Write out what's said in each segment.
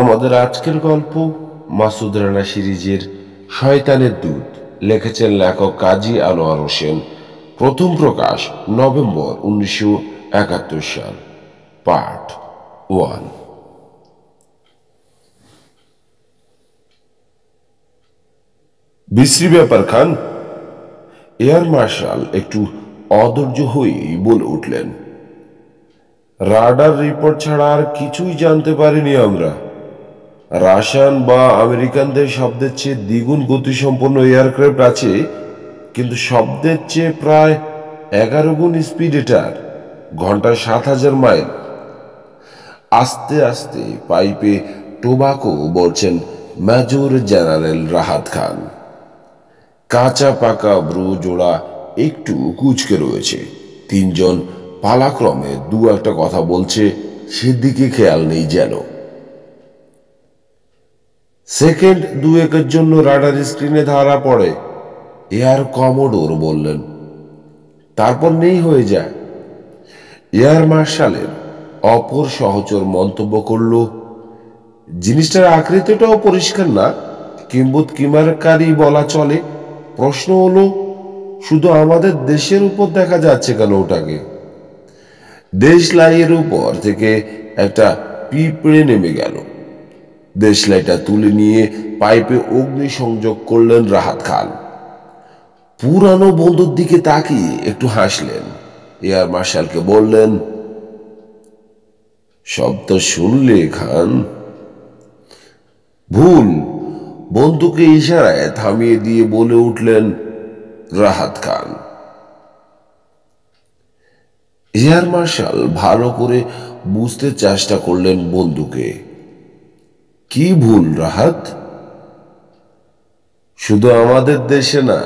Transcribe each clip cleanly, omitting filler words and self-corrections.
আমাদের আজকের গল্প মাসুদ রানা সিরিজের শয়তানের দূত। লিখেছেন লেখক কাজী আনোয়ার হোসেন। প্রথম প্রকাশ নভেম্বর 1971 সাল। পার্ট 1। বিশ্রী ব্যাপার খান, এয়ার মার্শাল একটু অধৈর্য হয়েই বলে উঠলেন। রাডার রিপোর্ট ছাড়া আর কিছুই জানতে পারিনি আমরা। রাশিয়ান বা আমেরিকানদের শব্দের চেয়ে দ্বিগুণ গতিসম্পন্ন এয়ারক্রাফট আছে, কিন্তু শব্দের চেয়ে প্রায় 11 গুণ স্পিড এটার, ঘন্টায় 7,000 মাইল। আস্তে আস্তে পাইপে টোবাকো বলছেন মেজর জেনারেল রাহাত খান। কাঁচা পাকা ব্রু জোড়া একটু কুঁচকে রয়েছে। তিনজন পালাক্রমে দু একটা কথা বলছে, সেদিকে খেয়াল নেই যেন। সেকেন্ড দুয়েকের জন্য রাডার স্ক্রিনে ধরা পড়ে, এয়ার কমোডোর বললেন। তারপর নেই হয়ে যায়। এয়ার মার্শালের অপর সহচর মন্তব্য করল, জিনিসটার আকৃতিটাও পরিষ্কার না, কিম্বুত কিমারকারী বলা চলে। প্রশ্ন হলো, শুধু আমাদের দেশের উপর দেখা যাচ্ছে কেন ওটাকে? দেশলাইয়ের উপর থেকে একটা পিঁপড়ে নেমে গেল। দেশলাইটা তুলে নিয়ে পাইপে অগ্নি সংযোগ করলেন রাহাত খান। পুরানো বন্ধুর দিকে তাকিয়ে একটু হাসলেন। এয়ার মার্শালকে বললেন, শব্দ শুনলে খান? ভুল। বন্ধুকে ইশারায় থামিয়ে দিয়ে বলে উঠলেন রাহাত খান। এয়ার মার্শাল ভালো করে বুঝতে চেষ্টা করলেন বন্ধুকে। কি ভুল রাহাত? শুধু আমাদের দেশে না,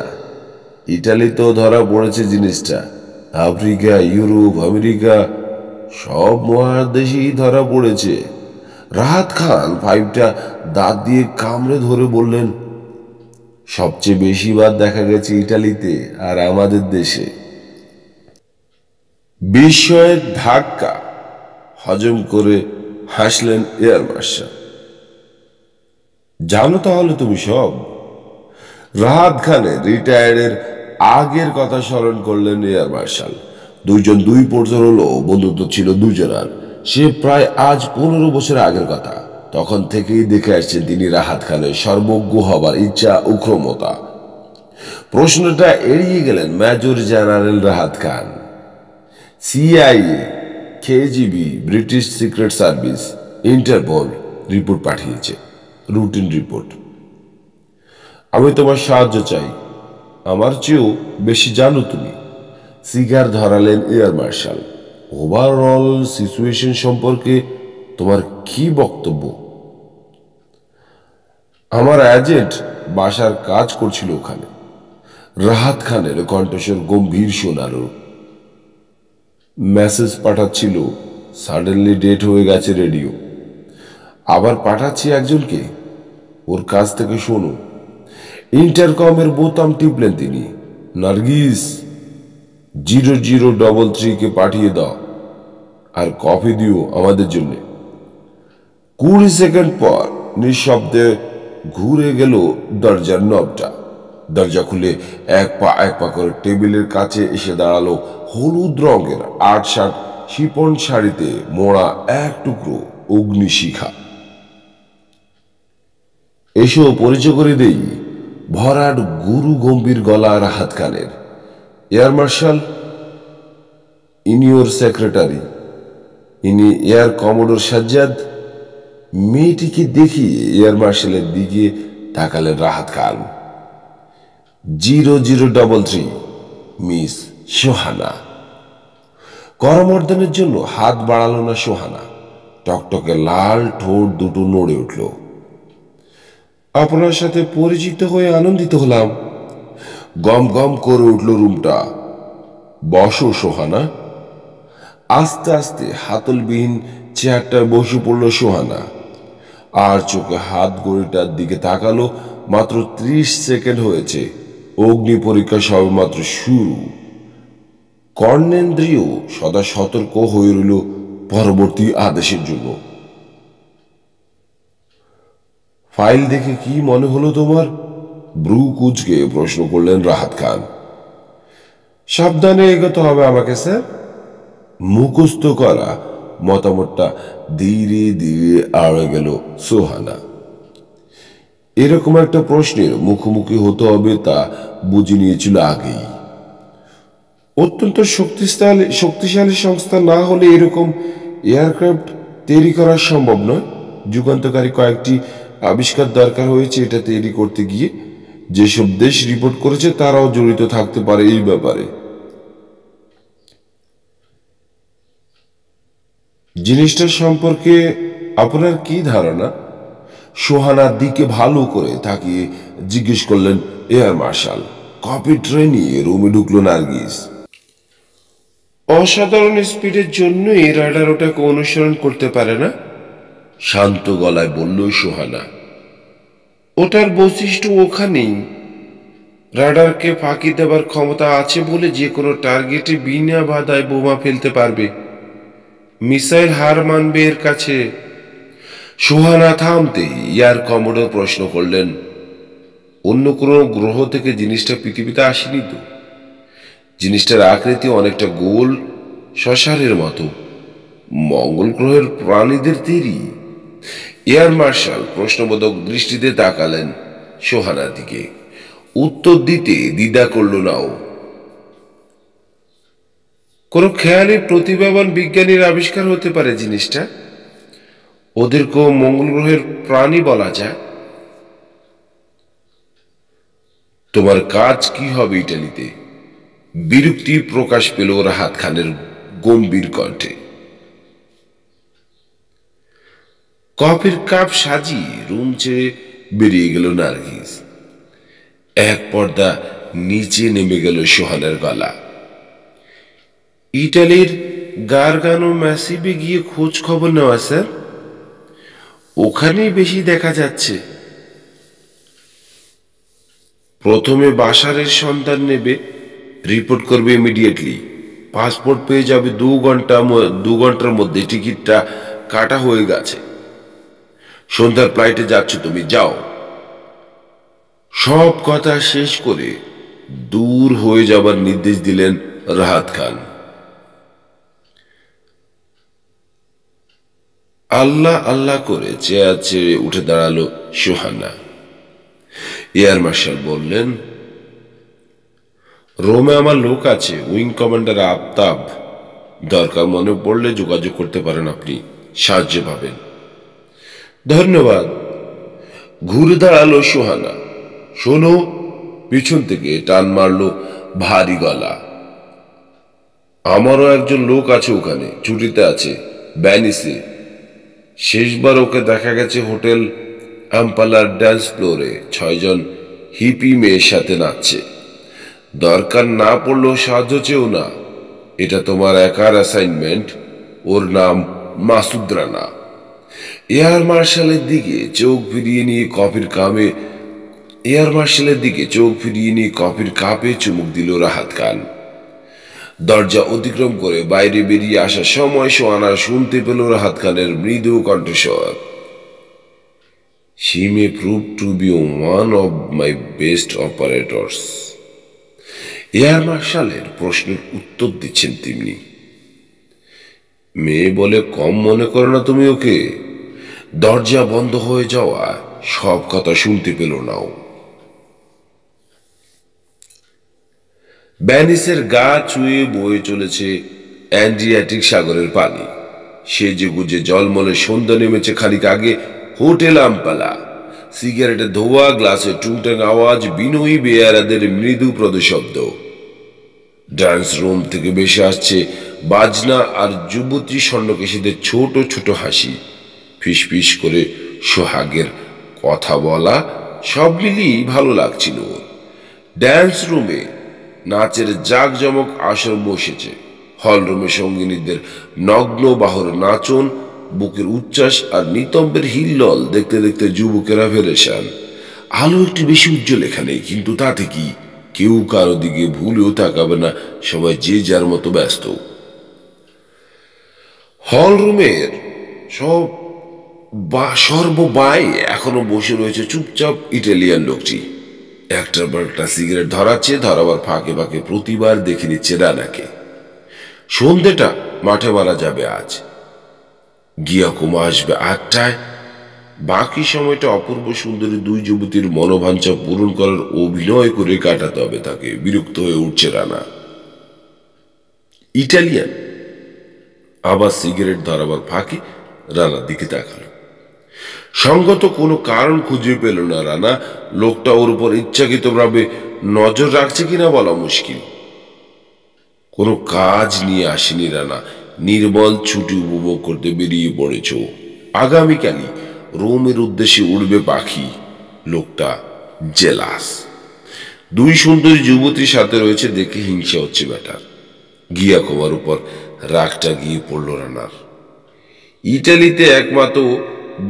ইটালিতেও ধরা পড়েছে জিনিসটা। আফ্রিকা, ইউরোপ, আমেরিকা সব মহাদেশেই ধরা পড়েছে। রাহাত খান পাইপটা দাঁত দিয়ে কামড়ে ধরে বললেন, সবচেয়ে বেশি বার দেখা গেছে ইটালিতে আর আমাদের দেশে। বিস্ময়ের ধাক্কা হজম করে হাসলেন এয়ার মার্শাল। জানো তাহলে তুমি সব? রাহাত খানের রিটায়ার্ডের আগের কথা স্মরণ করলেন এয়ার মার্শাল। দুইজন দুই পর্যার হলো বন্ধুত্ব ছিল দুজনার। সে প্রায় আজ 15 বছর আগের কথা। তখন থেকেই দেখে আসছেন তিনি রাহাত খানের সর্বজ্ঞ হবার ইচ্ছা ও ক্ষমতা। প্রশ্নটা এড়িয়ে গেলেন major general Rahat Khan. CIA, KGB, British secret service, Interpol report পাঠিয়েছে, রুটিন রিপোর্ট। আমি তোমার সাহায্য চাই, আমার চেয়েও বেশি জানো তুমি। সিগার ধরালেন এয়ার মার্শাল। ওভারঅল সিচুয়েশন সম্পর্কে তোমার কি বক্তব্য? আমার এজেন্ট বাসার কাজ করছিল ওখানে। রাহাত খানের কণ্ঠস্বর গম্ভীর শোনালো। মেসেজ পাঠাচ্ছিল, সাডেনলি ডেট হয়ে গেছে রেডিও। আবার পাঠাচ্ছি একজনকে, ওর কাছ থেকে শোনো। ইন্টারকমের বোতাম টিপলেন তিনি। নার্গিস, 0033 পাঠিয়ে দাও, আর কফি দিও আমাদের জন্য। 20 সেকেন্ড পর নিঃশব্দে ঘুরে গেল দরজার নবটা। দরজা খুলে এক পা করে টেবিলের কাছে এসে দাঁড়ালো হলুদ রঙের 8-60 শিপন শাড়িতে মোড়া এক টুকরো অগ্নিশিখা। এসো পরিচয় করে দেই। ভরাট গুরু গম্ভীর গলা রাহাত খানের। এয়ার মার্শাল, ইনি ওর সেক্রেটারি, ইনি এয়ার কমোডোর সাজ্জাদ। মেয়েটিকে দেখিয়ে এয়ার মার্শালের দিকে তাকালেন রাহাত খান। 0033, মিস সোহানা। করমর্দনের জন্য হাত বাড়ালো না সোহানা। টকটকে লাল ঠোঁট দুটো নড়ে উঠল। আপনার সাথে পরিচিত হয়ে আনন্দিত হলাম। গম গম করে উঠল রুমটা। বসো সোহানা। আস্তে আস্তে হাতলবিহীন চেয়ারটায় বসে পড়ল সোহানা। আর চোখে হাত ঘড়িটার দিকে তাকালো। মাত্র 30 সেকেন্ড হয়েছে। অগ্নি পরীক্ষা সবে মাত্র শুরু। কর্ণেন্দ্রিয় সদা সতর্ক হয়ে রইল পরবর্তী আদেশের জন্য। ফাইল দেখে কি মনে হলো তোমার? ব্রু কুচকে প্রশ্ন করলেন রাহাত খান। সাবধানে এগোতে হবে আমাকে স্যার। মুখস্থ করা মতামতটা ধীরে ধীরে আড়ে গেল সোহানা। এরকম একটা প্রশ্নের মুখোমুখি হতে হবে তা বুঝে নিয়েছিল আগেই। অত্যন্ত শক্তিশালী সংস্থা না হলে এরকম এয়ারক্রাফট তৈরি করা সম্ভব নয়। যুগান্তকারী কয়েকটি আবিষ্কার দরকার হয়েছে এটা তৈরি করতে গিয়ে। যেসব দেশ রিপোর্ট করেছে তারাও জড়িত থাকতে পারে এই ব্যাপারে। জিনিসটার সম্পর্কে আপনার কি ধারণা? সোহানার দিকে ভালো করে তাকিয়ে জিজ্ঞেস করলেন এয়ার মার্শাল। কপি ট্রেনে রুমে ঢুকলো নার্গিস। অসাধারণ স্পিডের জন্য এই রাডার ওটাকে অনুসরণ করতে পারে না, শান্ত গলায় বলল সোহানা। ওটার বৈশিষ্ট্য ওখানেই। রাডারকে ফাঁকি দেবার ক্ষমতা আছে বলে যে কোনো টার্গেটে বিনা বাধায় বোমা ফেলতে পারবে। মিসাইল হার মানবে এর কাছে। সোহানা থামতে ইয়ার কমোডোর প্রশ্ন করলেন, অন্য কোনো গ্রহ থেকে জিনিসটা পৃথিবীতে আসেনি তো? জিনিসটার আকৃতি অনেকটা গোল, শশারের মতো। মঙ্গল গ্রহের প্রাণীদের তৈরি? এয়ার মার্শাল প্রশ্নবোধক দৃষ্টিতে তাকালেন সোহানার দিকে। উত্তর দিতে দ্বিধা করল না ও। কোনো খেয়ালি প্রতিভাবান বিজ্ঞানীর আবিষ্কার হতে পারে জিনিসটা। ওদেরকেও মঙ্গল গ্রহের প্রাণী বলা যায়। তোমার কাজ কি হবে ইটালিতে? বিরক্তি প্রকাশ পেল রাহাত খানের গম্ভীর কণ্ঠে। কফির কাপ সাজিয়ে রুম ছেড়ে বেরিয়ে গেল নার্গিস। এক পর্দা নিচে নেমে গেল সোহানের গলা। ইটালির গারগানো ম্যাসিভে গিয়ে খোঁজ খবর নেওয়া স্যার। ওখানেই বেশি দেখা যাচ্ছে। প্রথমে বাসারের সন্ধান নেবে, রিপোর্ট করবে ইমিডিয়েটলি। পাসপোর্ট পেয়ে যাবে 2 ঘন্টার মধ্যে। টিকিটটা কাটা হয়ে গেছে। সন্ধ্যার ফ্লাইটে যাচ্ছ তুমি, যাও। সব কথা শেষ করে দূর হয়ে যাবার নির্দেশ দিলেন রাহাত খান। আল্লাহ আল্লাহ করে চেয়ার ছেড়ে উঠে দাঁড়ালো সোহানা। এয়ার মার্শাল বললেন, রোমে আমার লোক আছে, উইং কমান্ডার আফতাব। দরকার মনে পড়লে যোগাযোগ করতে পারেন, আপনি সাহায্য পাবেন। ধন্যবাদ। ঘুরে দাঁড়ালো সোহানা। শোনো, পিছন থেকে টান মারলো ভারী গলা। আমারও একজন লোক আছে ওখানে, ছুটিতে আছে ভ্যানিসে। শেষবার ওকে দেখা গেছে হোটেল আম্পালার ড্যান্স ফ্লোরে 6 জন হিপি মেয়ের সাথে নাচছে। দরকার না পড়লেও সাহায্য চেও না। এটা তোমার একার অ্যাসাইনমেন্ট। ওর নাম মাসুদ রানা। এয়ার মার্শালের দিকে চোখ ফিরিয়ে নিয়ে কফির কাপে চুমুক দিল রাহাত খান। দরজা অতিক্রম করে বাইরে বেরিয়ে আসার সময় সোহানা শুনতে পেল রাহাত খানের মৃদু কণ্ঠস্বর। She may prove to be one of my best operators. Air মার্শালের প্রশ্নের উত্তর দিচ্ছেন তিনি। মেয়ে বলে কম মনে করো না তুমি ওকে। দরজা বন্ধ হয়ে যাওয়া সব কথা শুনতে পেল না ও। ভ্যানিসের গা ছুঁয়ে বয়ে চলেছে অ্যাড্রিয়াটিক সাগরের পানি। সেজে গুজে জলমলে সন্ধ্যা নেমেছে খানিক আগে হোটেল আম্পালা। সিগারেটের ধোয়া, গ্লাসের টুংটাং আওয়াজ, বিনয়ী বেয়ারাদের মৃদু পদশব্দ। ডান্স রুম থেকে ভেসে আসছে বাজনা আর যুবতী স্বর্ণকেশীদের ছোট ছোট হাসি। ফিসফিস করে সোহাগের কথা বলা, সব মিলিয়ে ভালো লাগছিল। ড্যান্স রুমে নাচের জাঁকজমক আসর বসেছে। হল রুমে সঙ্গিনীদের নগ্ন বাহুর নাচন, বুকের উচ্ছ্বাস আর নিতম্বের হিল্লল দেখতে দেখতে যুবকেরা ফেরেশান। আলো একটু বেশি উজ্জ্বল এখানে, কিন্তু তাতে কি? কেউ কারো দিকে ভুলেও তাকাবে না, সবাই যে যার মতো ব্যস্ত। হল রুমের সব বা সর্ববাই এখনো বসে রয়েছে চুপচাপ ইটালিয়ান লোকটি। একটার পর একটা সিগারেট ধরাচ্ছে, ধরাবার ফাঁকে ফাঁকে প্রতিবার দেখে নিচ্ছে রানাকে। সন্ধেটা মাঠে মারা যাবে আজ। গিয়াকুমা আসবে 8টায়। বাকি সময়টা অপূর্ব সুন্দরী দুই যুবতীর মনোবাঞ্ছা পূরণ করার অভিনয় করে কাটাতে হবে তাকে। বিরক্ত হয়ে উঠছে রানা। ইটালিয়ান আবার সিগারেট ধরাবার ফাঁকে রানার দিকে তাকালো। সঙ্গত কোনো কারণ খুঁজে পেল না রানা। লোকটা ওর উপর ইচ্ছাকৃতভাবে নজর রাখছে কিনা বলা মুশকিল। কোনো কাজ নিয়ে আসেনি রানা, নির্মল ছুটি উপভোগ করতে বেরিয়ে পড়েছ। আগামীকালই রোমের উদ্দেশ্যে উড়বে পাখি। লোকটা জেলাস। দুই সুন্দরী যুবতীর সাথে রয়েছে দেখে হিংসা হচ্ছে বেটার। গিয়াকুমার উপর রাগটা গিয়ে পড়ল রানার। ইটালিতে একমাত্র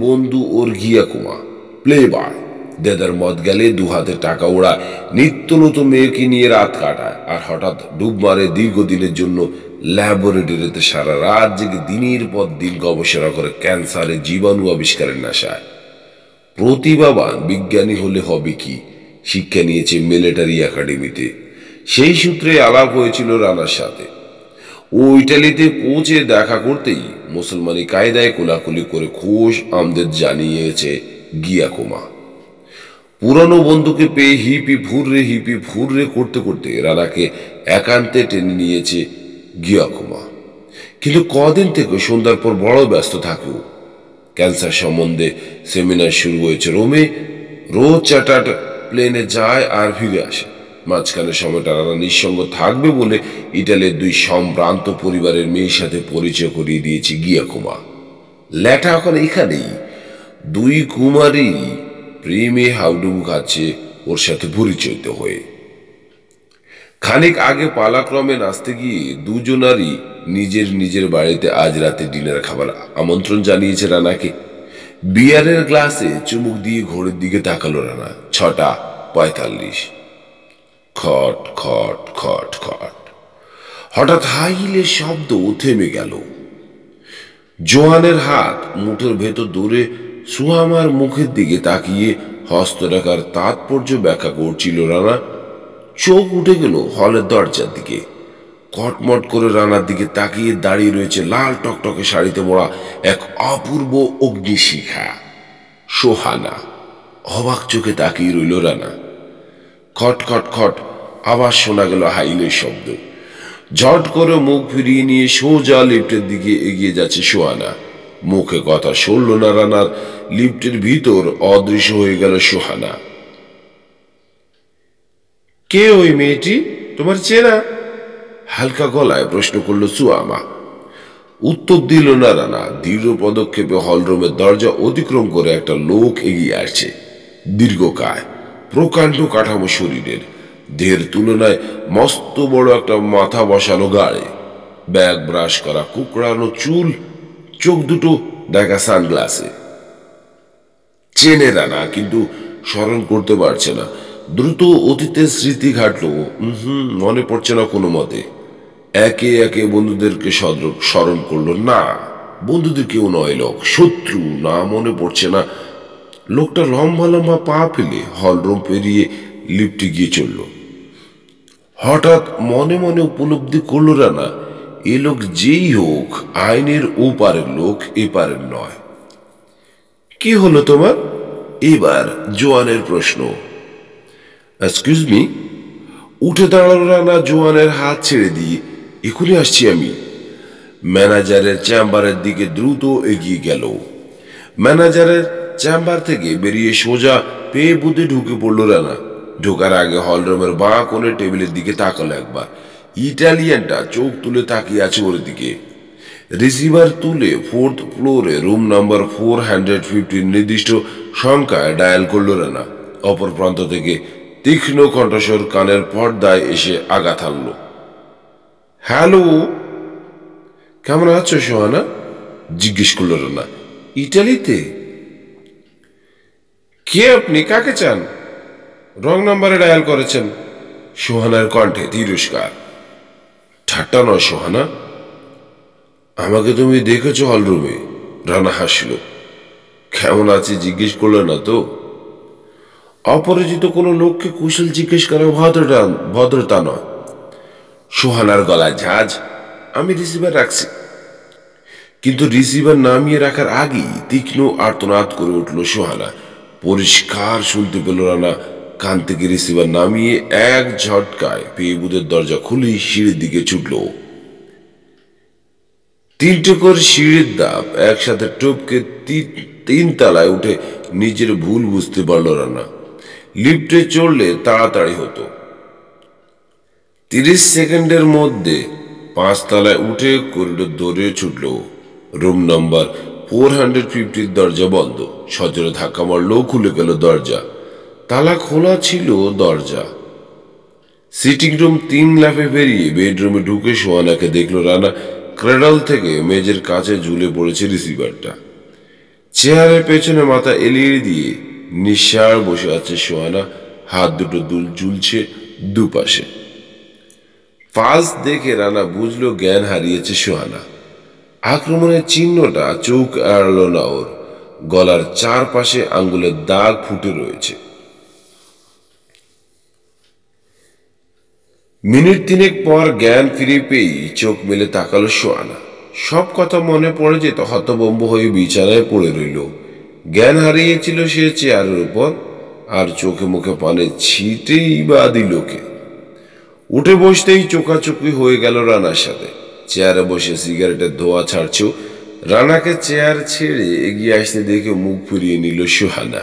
বন্ধু ওর গিয়াকুমা, প্লে বয়। দেদার মদ গেলে দু হাতে টাকা ওড়ায়, নিত্য নতুন মেয়েকে নিয়ে রাত কাটায়, আর হঠাৎ ডুব মারে দীর্ঘদিনের জন্য ল্যাবরেটরিতে সারা রাত জেগে দিনের পর দিন গবেষণা করে ক্যান্সারের জীবাণু আবিষ্কারের নেশায়। প্রতিভাবান বিজ্ঞানী হলে হবে কি, শিক্ষা নিয়েছে মিলিটারি একাডেমিতে। সেই সূত্রে আলাপ হয়েছিল রানার সাথে। ও ইটালিতে পৌঁছে দেখা করতেই মুসলমানি কায়দায় কোলাকুলি করে খোশ আমদের জানিয়েছে গিয়াকুমা। পুরানো বন্ধুকে পেয়ে হিপি ফুররে করতে করতে রানাকে একান্তে টেনে নিয়েছে গিয়াকুমা। কিন্তু কদিন থেকে সন্ধ্যার পর বড় ব্যস্ত থাকেও। ক্যান্সার সম্বন্ধে সেমিনার শুরু হয়েছে রোমে। রোজ চার্টার্ড প্লেনে যায় আর ফিরে আসে। মাঝখানে সময়টা রানা নিঃসঙ্গ থাকবে বলে ইটালির দুই সম্ভ্রান্ত পরিবারের মেয়ের সাথে পরিচয় করিয়ে দিয়েছে গিয়াকুমা। ল্যাটা এখন এখানেই। দুই কুমারী প্রেমে হাউডুবু খাচ্ছে ওর সাথে পরিচয় হয়ে। খানিক আগে পালাক্রমে নাচতে গিয়ে দুজনারই নিজের নিজের বাড়িতে আজ রাতে ডিনার খাবার আমন্ত্রণ জানিয়েছে রানাকে। বিয়ারের গ্লাসে চুমুক দিয়ে ঘড়ির দিকে তাকালো রানা। 6:45। খট খট খট খট। হঠাৎ হাই হিলের শব্দ থেমে গেল। জোয়ানের হাত মুঠোর ভেতর দূরে সুহামার মুখের দিকে তাকিয়ে হস্তরেখার তাৎপর্য ব্যাখ্যা করছিল রানা। চোখ উঠে গেল হলের দরজার দিকে। কটমট করে রানার দিকে তাকিয়ে দাঁড়িয়ে রয়েছে লাল টকটকে শাড়িতে মোড়া এক অপূর্ব অগ্নিশিখা, সোহানা। অবাক চোখে তাকিয়ে রইল রানা। খট খট খট আবার শোনা গেল হাইলের শব্দ। ঝট করে মুখ ফিরিয়ে নিয়ে সোজা লিফটের দিকে এগিয়ে যাচ্ছে সোহানা। মুখে কথা সরল না রানার। লিফটের ভিতর অদৃশ্য হয়ে গেল সোহানা। কে ওই মেয়েটি, তোমার চেনা? হালকা গলায় প্রশ্ন করলো সুয়ামা। উত্তর দিল না রানা। দৃঢ় পদক্ষেপে হলরুমের দরজা অতিক্রম করে একটা লোক এগিয়ে আসছে। দীর্ঘকায়, প্রকাণ্ড কাঠামো শরীরের, দেহের তুলনায় মস্ত বড় একটা মাথা বসানো গাড়ে, ব্যাগ ব্রাশ করা কুকড়ানো চুল, চোখ দুটো ঢাকা সানগ্লাসে। চেনে রানা, কিন্তু স্মরণ করতে পারছে না। দ্রুত অতীতের স্মৃতি ঘাটলো। মনে পড়ছে না কোনো মতে। একে একে বন্ধুদেরকে স্মরণ করলো। না, বন্ধুদের কেউ নয়, লোক শত্রু। না, মনে পড়ছে না। লোকটা লম্বা লম্বা পা ফেলে হলরুম পেরিয়ে লিফটে গিয়ে চলল। হঠাৎ মনে মনে উপলব্ধি করল রানা, এ লোক যেই হোক আইনের ও পারের লোক, এ পারের নয়। কি হলো তোমার? এবার জোয়ানের প্রশ্ন। Excuse me. উঠে দাঁড়ালো রানা জোয়ানের হাত ছেড়ে দিয়ে। এখনই আসছি আমি। ম্যানেজারের চেম্বারের দিকে দ্রুত এগিয়ে গেল। ম্যানেজারের চেম্বার থেকে বেরিয়ে সোজা পেয়ে বুঝে ঢুকে পড়ল রানা। ঢোকার আগে হলরুমের বাঁ কোণে টেবিলের দিকে তাকালো একবার। ইটালিয়ানটা চোখ তুলে তাকিয়ে আছে ওর দিকে। রিসিভার তুলে 4th ফ্লোরে রুম নাম্বার 415 নির্দিষ্ট সংখ্যায় ডায়াল করল রানা। অপর প্রান্ত থেকে তীক্ষ্ণ কণ্ঠস্বর কানের পর্দায় এসে আঘাত হানল। হ্যালো, কেমন আছো সোহানা? জিজ্ঞেস করল রানা। ইটালিতে? কে আপনি? কাকে চান? রং নাম্বারে ডায়াল করেছেন। সোহানার কণ্ঠে তিরস্কার। ঠাট্টা নয় সোহানা, আমাকে তুমি দেখেছ হলরুমে? রানা হাসল। কেমন আছে জিজ্ঞেস করলো না তো? অপরিচিত কোনো লোককে কুশল জিজ্ঞেস করা ভদ্রতা নয়। সোহানার গলায় ঝাঁজ। আমি রিসিভার রাখছি। কিন্তু রিসিভার নামিয়ে রাখার আগেই তীক্ষ্ণ আর্তনাদ করে উঠল সোহানা। পরিষ্কার শুনতে পেল রানা। কান থেকে রিসিভার নামিয়ে এক ঝটকায় পেয়ে দরজা খুলেই সিঁড়ির দিকে ছুটল। তিনটে করে সিঁড়ির ধাপ একসাথে টপকে 3 তলায় উঠে নিজের ভুল বুঝতে পারল রানা। লিফটে চড়লে তাড়াতাড়ি হতো। 30 সেকেন্ডের মধ্যে 5 তলায় উঠে করিডোর দৌড়ে ছুটল। রুম নাম্বার 450 দরজা বন্ধ। সজোরে ধাক্কা মারলেও খুলে গেল দরজা। তালা খোলা ছিল দরজা। সিটিং রুম 3 লাফে বেরিয়ে বেডরুমে ঢুকে সোহানাকে দেখলো রানা। ক্রেডল থেকে মেজের কাছে ঝুলে পড়েছে রিসিভারটা। চেয়ারের পেছনে মাথা এলিয়ে দিয়ে নিঃসাড় বসে আছে সোহানা। হাত দুটো ঝুলছে দুপাশে। পালস দেখে রানা বুঝলো জ্ঞান হারিয়েছে সোহানা। আক্রমণের চিহ্নটা চোখ এড়াল না ওর। গলার চারপাশে আঙ্গুলের দাগ ফুটে রয়েছে। মিনিট 3 পর জ্ঞান ফিরে পেয়েই চোখ মেলে তাকালো সোহানা। সব কথা মনে পড়ে যেত। হতভম্ব হয়ে বিছানায় পড়ে রইল। জ্ঞান হারিয়েছিল সে চেয়ারের উপর। আর চোখে মুখে পানে ছিটেই বা দিল কে? উঠে বসতেই চোখাচোখি হয়ে গেল রানার সাথে। চেয়ারে বসে সিগারেটের ধোঁয়া ছাড়ছেও। রানাকে চেয়ার ছেড়ে এগিয়ে আসতে দেখে মুখ ফিরিয়ে নিল সোহানা।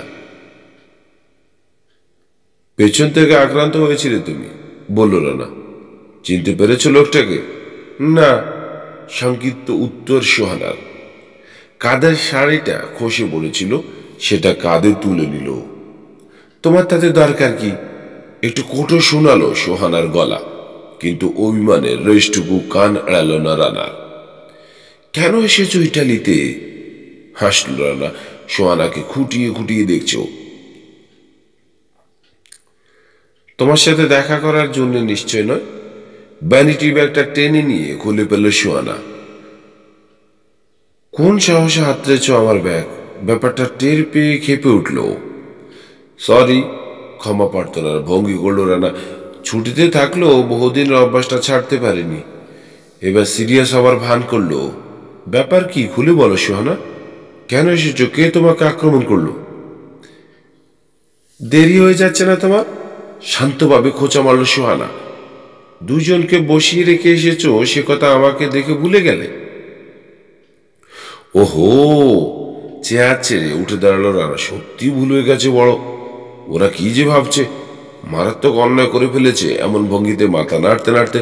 পেছন থেকে আক্রান্ত হয়েছিলে তুমি, বলল রানা। চিনতে পেরেছ লোকটাকে? না, সংক্ষিপ্ত উত্তর সোহানার। কাঁধের শাড়িটা খসে পড়েছিল, সেটা কাঁধে তুলে নিল। তোমার তাতে দরকার কি? একটু কোটো শোনালো সোহানার গলা। কিন্তু অভিমানের রেশটুকু কান এড়াল না রানার। কেন এসেছো ইটালিতে? হাসল রানা। সোহানাকে খুঁটিয়ে খুঁটিয়ে দেখছ। তোমার সাথে দেখা করার জন্য নিশ্চয় নয়। ভ্যানিটি ব্যাগটা টেনে নিয়ে খুলে পেল সোহানা। কোন সাহসে হাতড়েছ আমার ব্যাগ? ব্যাপারটা টের পেয়ে খেপে উঠল। সরি, ক্ষমা প্রার্থনার ভঙ্গি করল রানা। ছুটিতে থাকলেও বহুদিনের অভ্যাসটা ছাড়তে পারেনি। এবার সিরিয়াস হবার ভান করলো। ব্যাপার কি খুলে বলো সোহানা। কেন এসেছো? কে তোমাকে আক্রমণ করলো? দেরি হয়ে যাচ্ছে না তোমার? শান্তভাবে খোঁচা মারল সোহানা। দুজনকে বসিয়ে রেখে এসেছো সে কথা আমাকে দেখে ভুলে গেলে? ওহো, চেয়ার ছেড়ে উঠে দাঁড়ালো রানা। সত্যি ভুল হয়ে গেছে বড়। ওরা কি যে ভাবছে। মারাত্মক অন্যায় করে ফেলেছে। এমন ভঙ্গিতে মাথা নাড়তে নাড়তে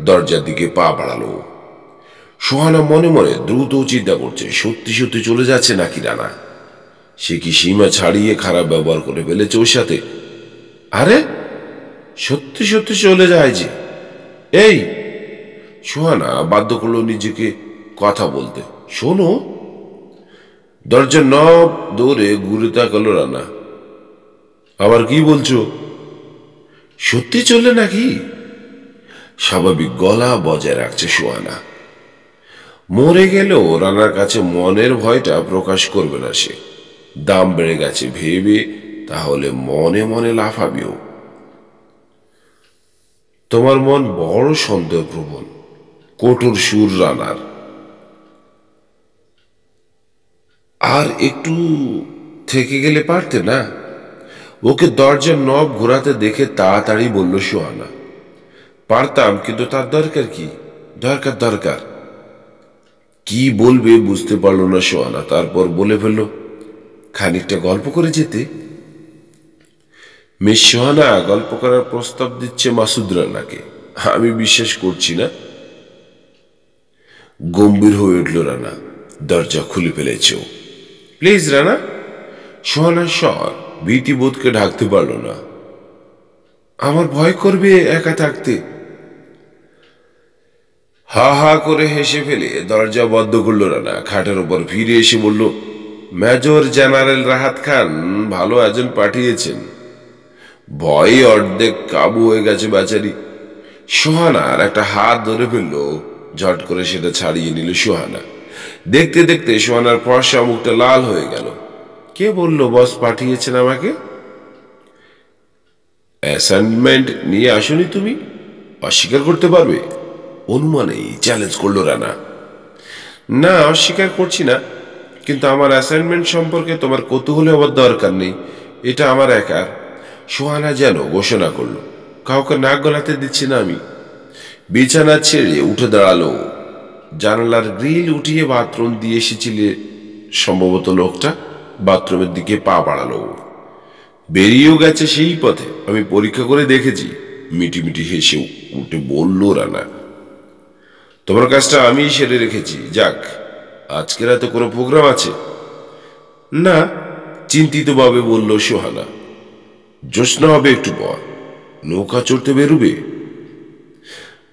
দরজার দিকে পা বাড়ালো। সোহানা মনে মনে দ্রুত চিন্তা করছে, সত্যি সত্যি চলে যাচ্ছে নাকি রানা? সে কি সীমা ছাড়িয়ে খারাপ ব্যবহার করে ফেলেছে ওর সাথে? আরে সত্যি সত্যি চলে যায় যে। এই, সোহানা বাধ্য করলো নিজেকে কথা বলতে। শোনো। দরজার নব দৌড়ে ঘুরে তাকালো রানা। আবার কি বলছো? সত্যি চলে নাকি? স্বাভাবিক গলা বজায় রাখছে সোহানা। মরে গেলেও রানার কাছে মনের ভয়টা প্রকাশ করবে না সে। দাম বেড়ে গেছে ভেবে তাহলে মনে মনে লাফাবেও। তোমার মন বড় সন্দেহপ্রবণ। কঠোর সুর রানার। আর একটু থেকে গেলে পারতে না? ওকে দরজার নব ঘোরাতে দেখে তাড়াতাড়ি বলল সোহানা। পারতাম, কিন্তু তার দরকার কি? দরকার কি বলবে বুঝতে পারল না সোহানা। তারপর বলে ফেলল, খানিকটা গল্প করে যেতে। মিস সোহানা গল্প করার প্রস্তাব দিচ্ছে মাসুদ রানাকে। আমি বিশ্বাস করছি না। গম্ভীর হয়ে উঠল রানা। দরজা খুলে ফেলেছ। প্লিজ রানা। সোহানার স্বর ভীতিবোধকে ঢাকতে পারল না। আমার ভয় করবে একা থাকতে। হা হা করে হেসে ফেলে দরজা বন্ধ করল রানা। খাটের উপর ফিরে এসে বলল, মেজর জেনারেল রাহাত খান ভালো এজেন্ট পাঠিয়েছেন। ভয়ে অর্ধেক কাবু হয়ে গেছে বেচারি। সোহানার একটা হাত ধরে ফেলল। ঝট করে সেটা ছাড়িয়ে নিল সোহানা। দেখতে দেখতে সোহানার ফর্সা মুখটা লাল হয়ে গেল। কে বলল বস পাঠিয়েছেন আমাকে? অ্যাসাইনমেন্ট নিয়ে আসনি তুমি? অস্বীকার করতে পারবে? অনুমানেই চ্যালেঞ্জ করলো রানা। না, অস্বীকার করছি না, কিন্তু আমার অ্যাসাইনমেন্ট সম্পর্কে তোমার কৌতূহল হওয়ার দরকার নেই। এটা আমার একার। সোহানা যেন ঘোষণা করলো। কাউকে নাক গলাতে দিচ্ছি না আমি। বিছানা ছেড়ে উঠে দাঁড়ালো। জানালার গ্রিল উঠিয়ে বাথরুম দিয়ে এসেছিলে সম্ভবত লোকটা। বাথরুমের দিকে পা বাড়ালো। বেরিয়েও গেছে সেই পথে, আমি পরীক্ষা করে দেখেছি। মিটিমিটি হেসে উঠে বলল রানা। তোমার কাজটা আমিই সেরে রেখেছি। যাক, আজকে রাতে কোনো প্রোগ্রাম আছে? না, চিন্তিতভাবে বলল সোহানা। জ্যোৎস্না হবে একটু পর। নৌকা চড়তে বেরোবে?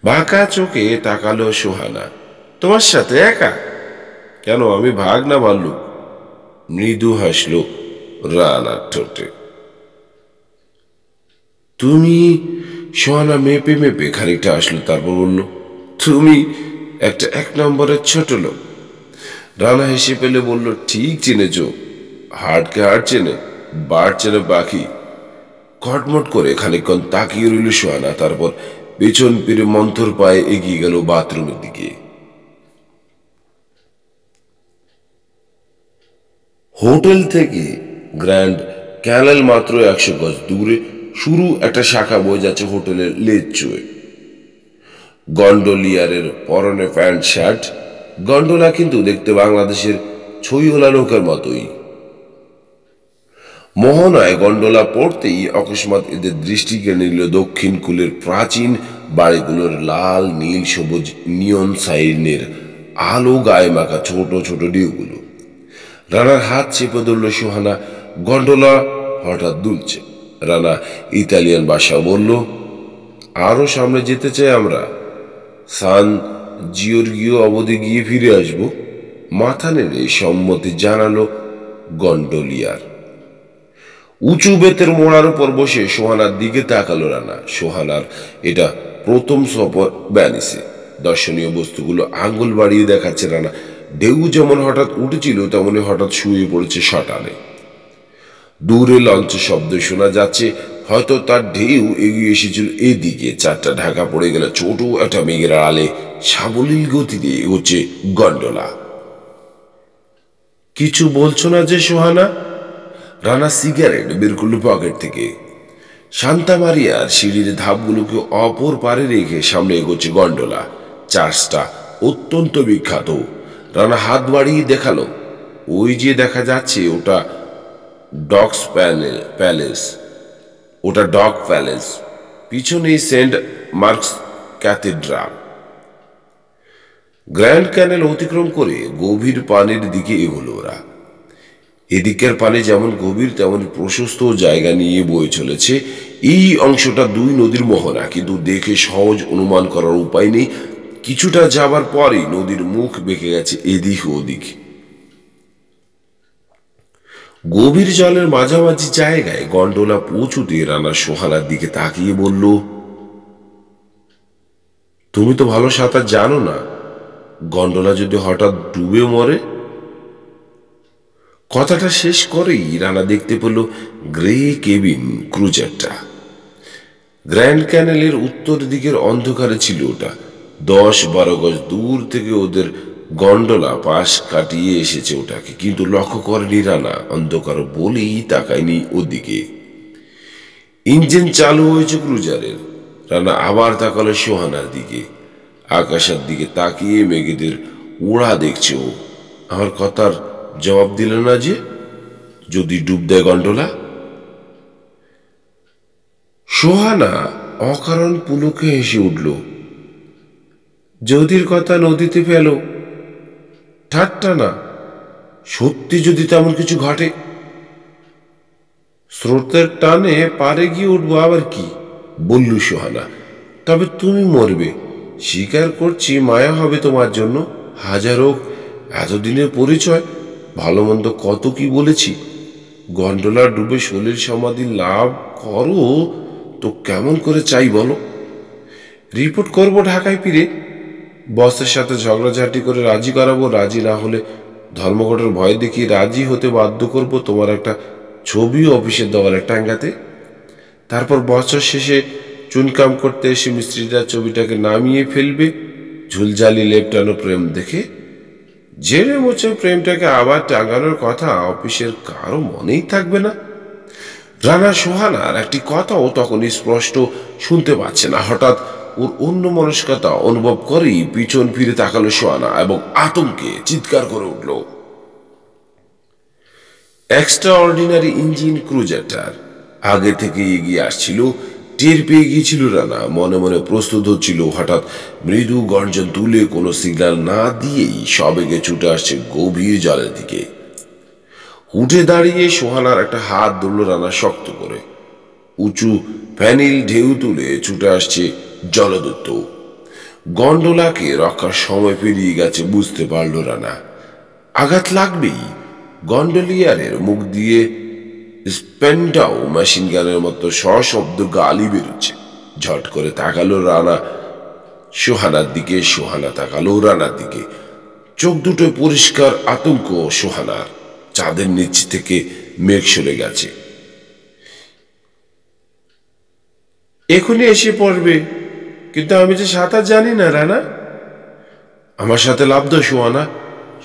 বাঁকা চোখে তাকালো সোহানা। তোমার সাথে একা? কেন, আমি ভাগ না ভাল্লুক? মৃদু হাসলো রানার ঠোঁটে। তুমি? সোহানা মেপে মেপে খানিকটা আসলো, তারপর বলল, তুমি একটা 1 নম্বরের ছোট লোক। রানা হেসে পেলে বলল, ঠিক চিনেছ। হাড়কে হাড় চেনে, বাড় চেনে পাখি। খটমট করে খানিকক্ষণ তাকিয়ে রইল সোহানা, তারপর পেছন ফিরে মন্থর পায়ে এগিয়ে গেল বাথরুমের দিকে। হোটেল থেকে গ্র্যান্ড ক্যানেল মাত্র 100 গজ দূরে। শুরু একটা শাখা বয়ে যাচ্ছে হোটেলের লেজ চুয়ে। গন্ডোলিয়ারের পরনে প্যান্ট শার্ট। গন্ডোলা কিন্তু দেখতে বাংলাদেশের ছইওলা নৌকার মতোই। মোহনায় গন্ডোলা পড়তেই অকস্মাৎ এদের দৃষ্টি কেড়ে নিল দক্ষিণ কূলের প্রাচীন বাড়িগুলোর লাল নীল সবুজ নিয়ন সাইনের আলো গায়ে মাখা ছোট ছোট ডিউগুলো। রানার হাত চেপে ধরল সোহানা। গন্ডোলা হঠাৎ দুলছে। রানা ইতালিয়ান ভাষা বলল, আরো সামনে যেতে চাই আমরা। সান জিওর্গিও অবধি গিয়ে ফিরে আসব। মাথা নেড়ে সম্মতি জানালো গন্ডোলিয়ার। উঁচু বেতের মোড়ার উপর বসে সোহানার দিকে তাকালো রানা। সোহানার এটা প্রথম সফর ভ্যানিসে। দর্শনীয় বস্তুগুলো আঙ্গুল বাড়িয়ে দেখাচ্ছে রানা। ঢেউ যেমন হঠাৎ উঠেছিল, তেমনি হঠাৎ শুয়ে পড়েছে শটানে। দূরে লঞ্চের শব্দ শোনা যাচ্ছে। হয়তো তার ঢেউ এগিয়ে এসেছিল এদিকে। চারটা ঢাকা পড়ে গেল ছোট একটা মেঘের আড়ালে। সাবলীল গতিতে এগোচ্ছে গন্ডোলা। কিছু বলছো না যে সোহানা? রানা সিগারেট বের করলো পকেট থেকে। শান্তা মারিয়ার সিঁড়ির ধাপগুলোকে অপর পারে রেখে সামনে এগোচ্ছে গন্ডোলা। চার্চটা অত্যন্ত বিখ্যাত। রানা হাত বাড়িয়ে দেখালো, ওই যে দেখা যাচ্ছে ওটা ডক্স প্যালেস। ওটা ডক প্যালেস। পিছনেই সেন্ট মার্কস ক্যাথেড্রাল। গ্র্যান্ড ক্যানেল অতিক্রম করে গভীর পানির দিকে এগোলো ওরা। এদিকের পানি যেমন গভীর তেমন প্রশস্ত জায়গা নিয়ে বয়ে চলেছে। এই অংশটা দুই নদীর মোহনা, কিন্তু দেখে সহজ অনুমান করার উপায় নেই। কিছুটা যাবার পরেই নদীর মুখ বেঁকে গেছে এদিক ওদিক। গভীর জলের মাঝামাঝি জায়গায় গন্ডোলা পৌঁছুতে রানা সোহানার দিকে তাকিয়ে বলল, তুমি তো ভালো সাঁতার জানো না। গন্ডোলা যদি হঠাৎ ডুবে মরে? কথাটা শেষ করেই রানা দেখতে পেল গ্রে কেবিন ক্রুজারটা। গ্র্যান্ড ক্যানেলের উত্তর দিকের অন্ধকারে ছিল ওটা। 10-12 গজ দূর থেকে ওদের গন্ডোলা পাশ কাটিয়ে এসেছে ওটাকে, কিন্তু লক্ষ্য করেনি রানা। অন্ধকার বলেই তাকায়নি ওদিকে। ইঞ্জিন চালু হয়েছে ক্রুজারের। রানা আবার তাকালো সোহানার দিকে। আকাশের দিকে তাকিয়ে মেঘেদের উড়া দেখছে ও। আমার কথার জবাব দিল না যে? যদি ডুব দেয় গন্ডোলা? সোহানা অকারণ পুলকে হেসে উঠল। যদির কথা নদীতে ফেলো। ঠাট্টা না, সত্যি যদি তেমন কিছু ঘটে? স্রোতের টানে পারে গিয়ে উঠবো আবার কি, বলল সোহানা। তবে তুমি মরবে, স্বীকার করছি। মায়া হবে তোমার জন্য। হাজার হোক, এতদিনের পরিচয়, ভালো মন্দ কত কি বলেছি। গন্ডোলা ডুবে সলিল সমাধি লাভ করো তো কেমন করে চাই বলো? রিপোর্ট করব ঢাকায় ফিরে। বসের সাথে ঝগড়াঝাটি করে রাজি করাবো। রাজি না হলে ধর্মঘটের ভয় দেখিয়ে রাজি হতে বাধ্য করব তোমার একটা ছবি অফিসের দেওয়ালে টাঙ্গাতে। তারপর বছর শেষে চুনকাম করতে এসে মিস্ত্রিরা ছবিটাকে নামিয়ে ফেলবে ঝুলঝালি লেপটানো প্রেম দেখে। জেনে মুছে প্রেমটাকে আবার টাঙানোর কথা অফিসের কারো মনেই থাকবে না। রানা সোহানার একটি কথাও তখন স্পষ্ট শুনতে পাচ্ছে না। হঠাৎ ওর অন্য মনস্কতা অনুভব করেই পিছন ফিরে তাকালো সোহানা এবং আতঙ্কে চিৎকার করে উঠল। এক্সট্রা অর্ডিনারি ইঞ্জিন ক্রুজারটার আগে থেকে এগিয়ে আসছিল। টের পেয়ে গিয়েছিল রানা, মনে মনে প্রস্তুত হচ্ছিল। হঠাৎ মৃদু গর্জন তুলে কোনো সিগন্যাল না দিয়েই সবেগে ছুটে আসছে গভীর জলের দিকে। উঠে দাঁড়িয়ে সোহানার একটা হাত ধরল রানা শক্ত করে। উঁচু প্যানিল ঢেউ তুলে ছুটে আসছে জলদূত। গন্ডোলাকে রক্ষার সময় পেরিয়ে গেছে বুঝতে পারল রানা। আঘাত লাগবেই। গন্ডোলিয়ারের মুখ দিয়ে স্পেন্ডাও মেশিন গানের মতো সশব্দ গালি বেরোচ্ছে। ঝট করে তাকালো রানা সোহানার দিকে, সোহানা তাকালো রানার দিকে। চোখ দুটো পরিষ্কার আতঙ্ক সোহানার। চাঁদের নিচ থেকে মেঘ সরে গেছে। এখনই এসে পড়বে, কিন্তু আমি যে সাঁতার জানি না রানা। আমার সাথে লাভ দাও সোহানা,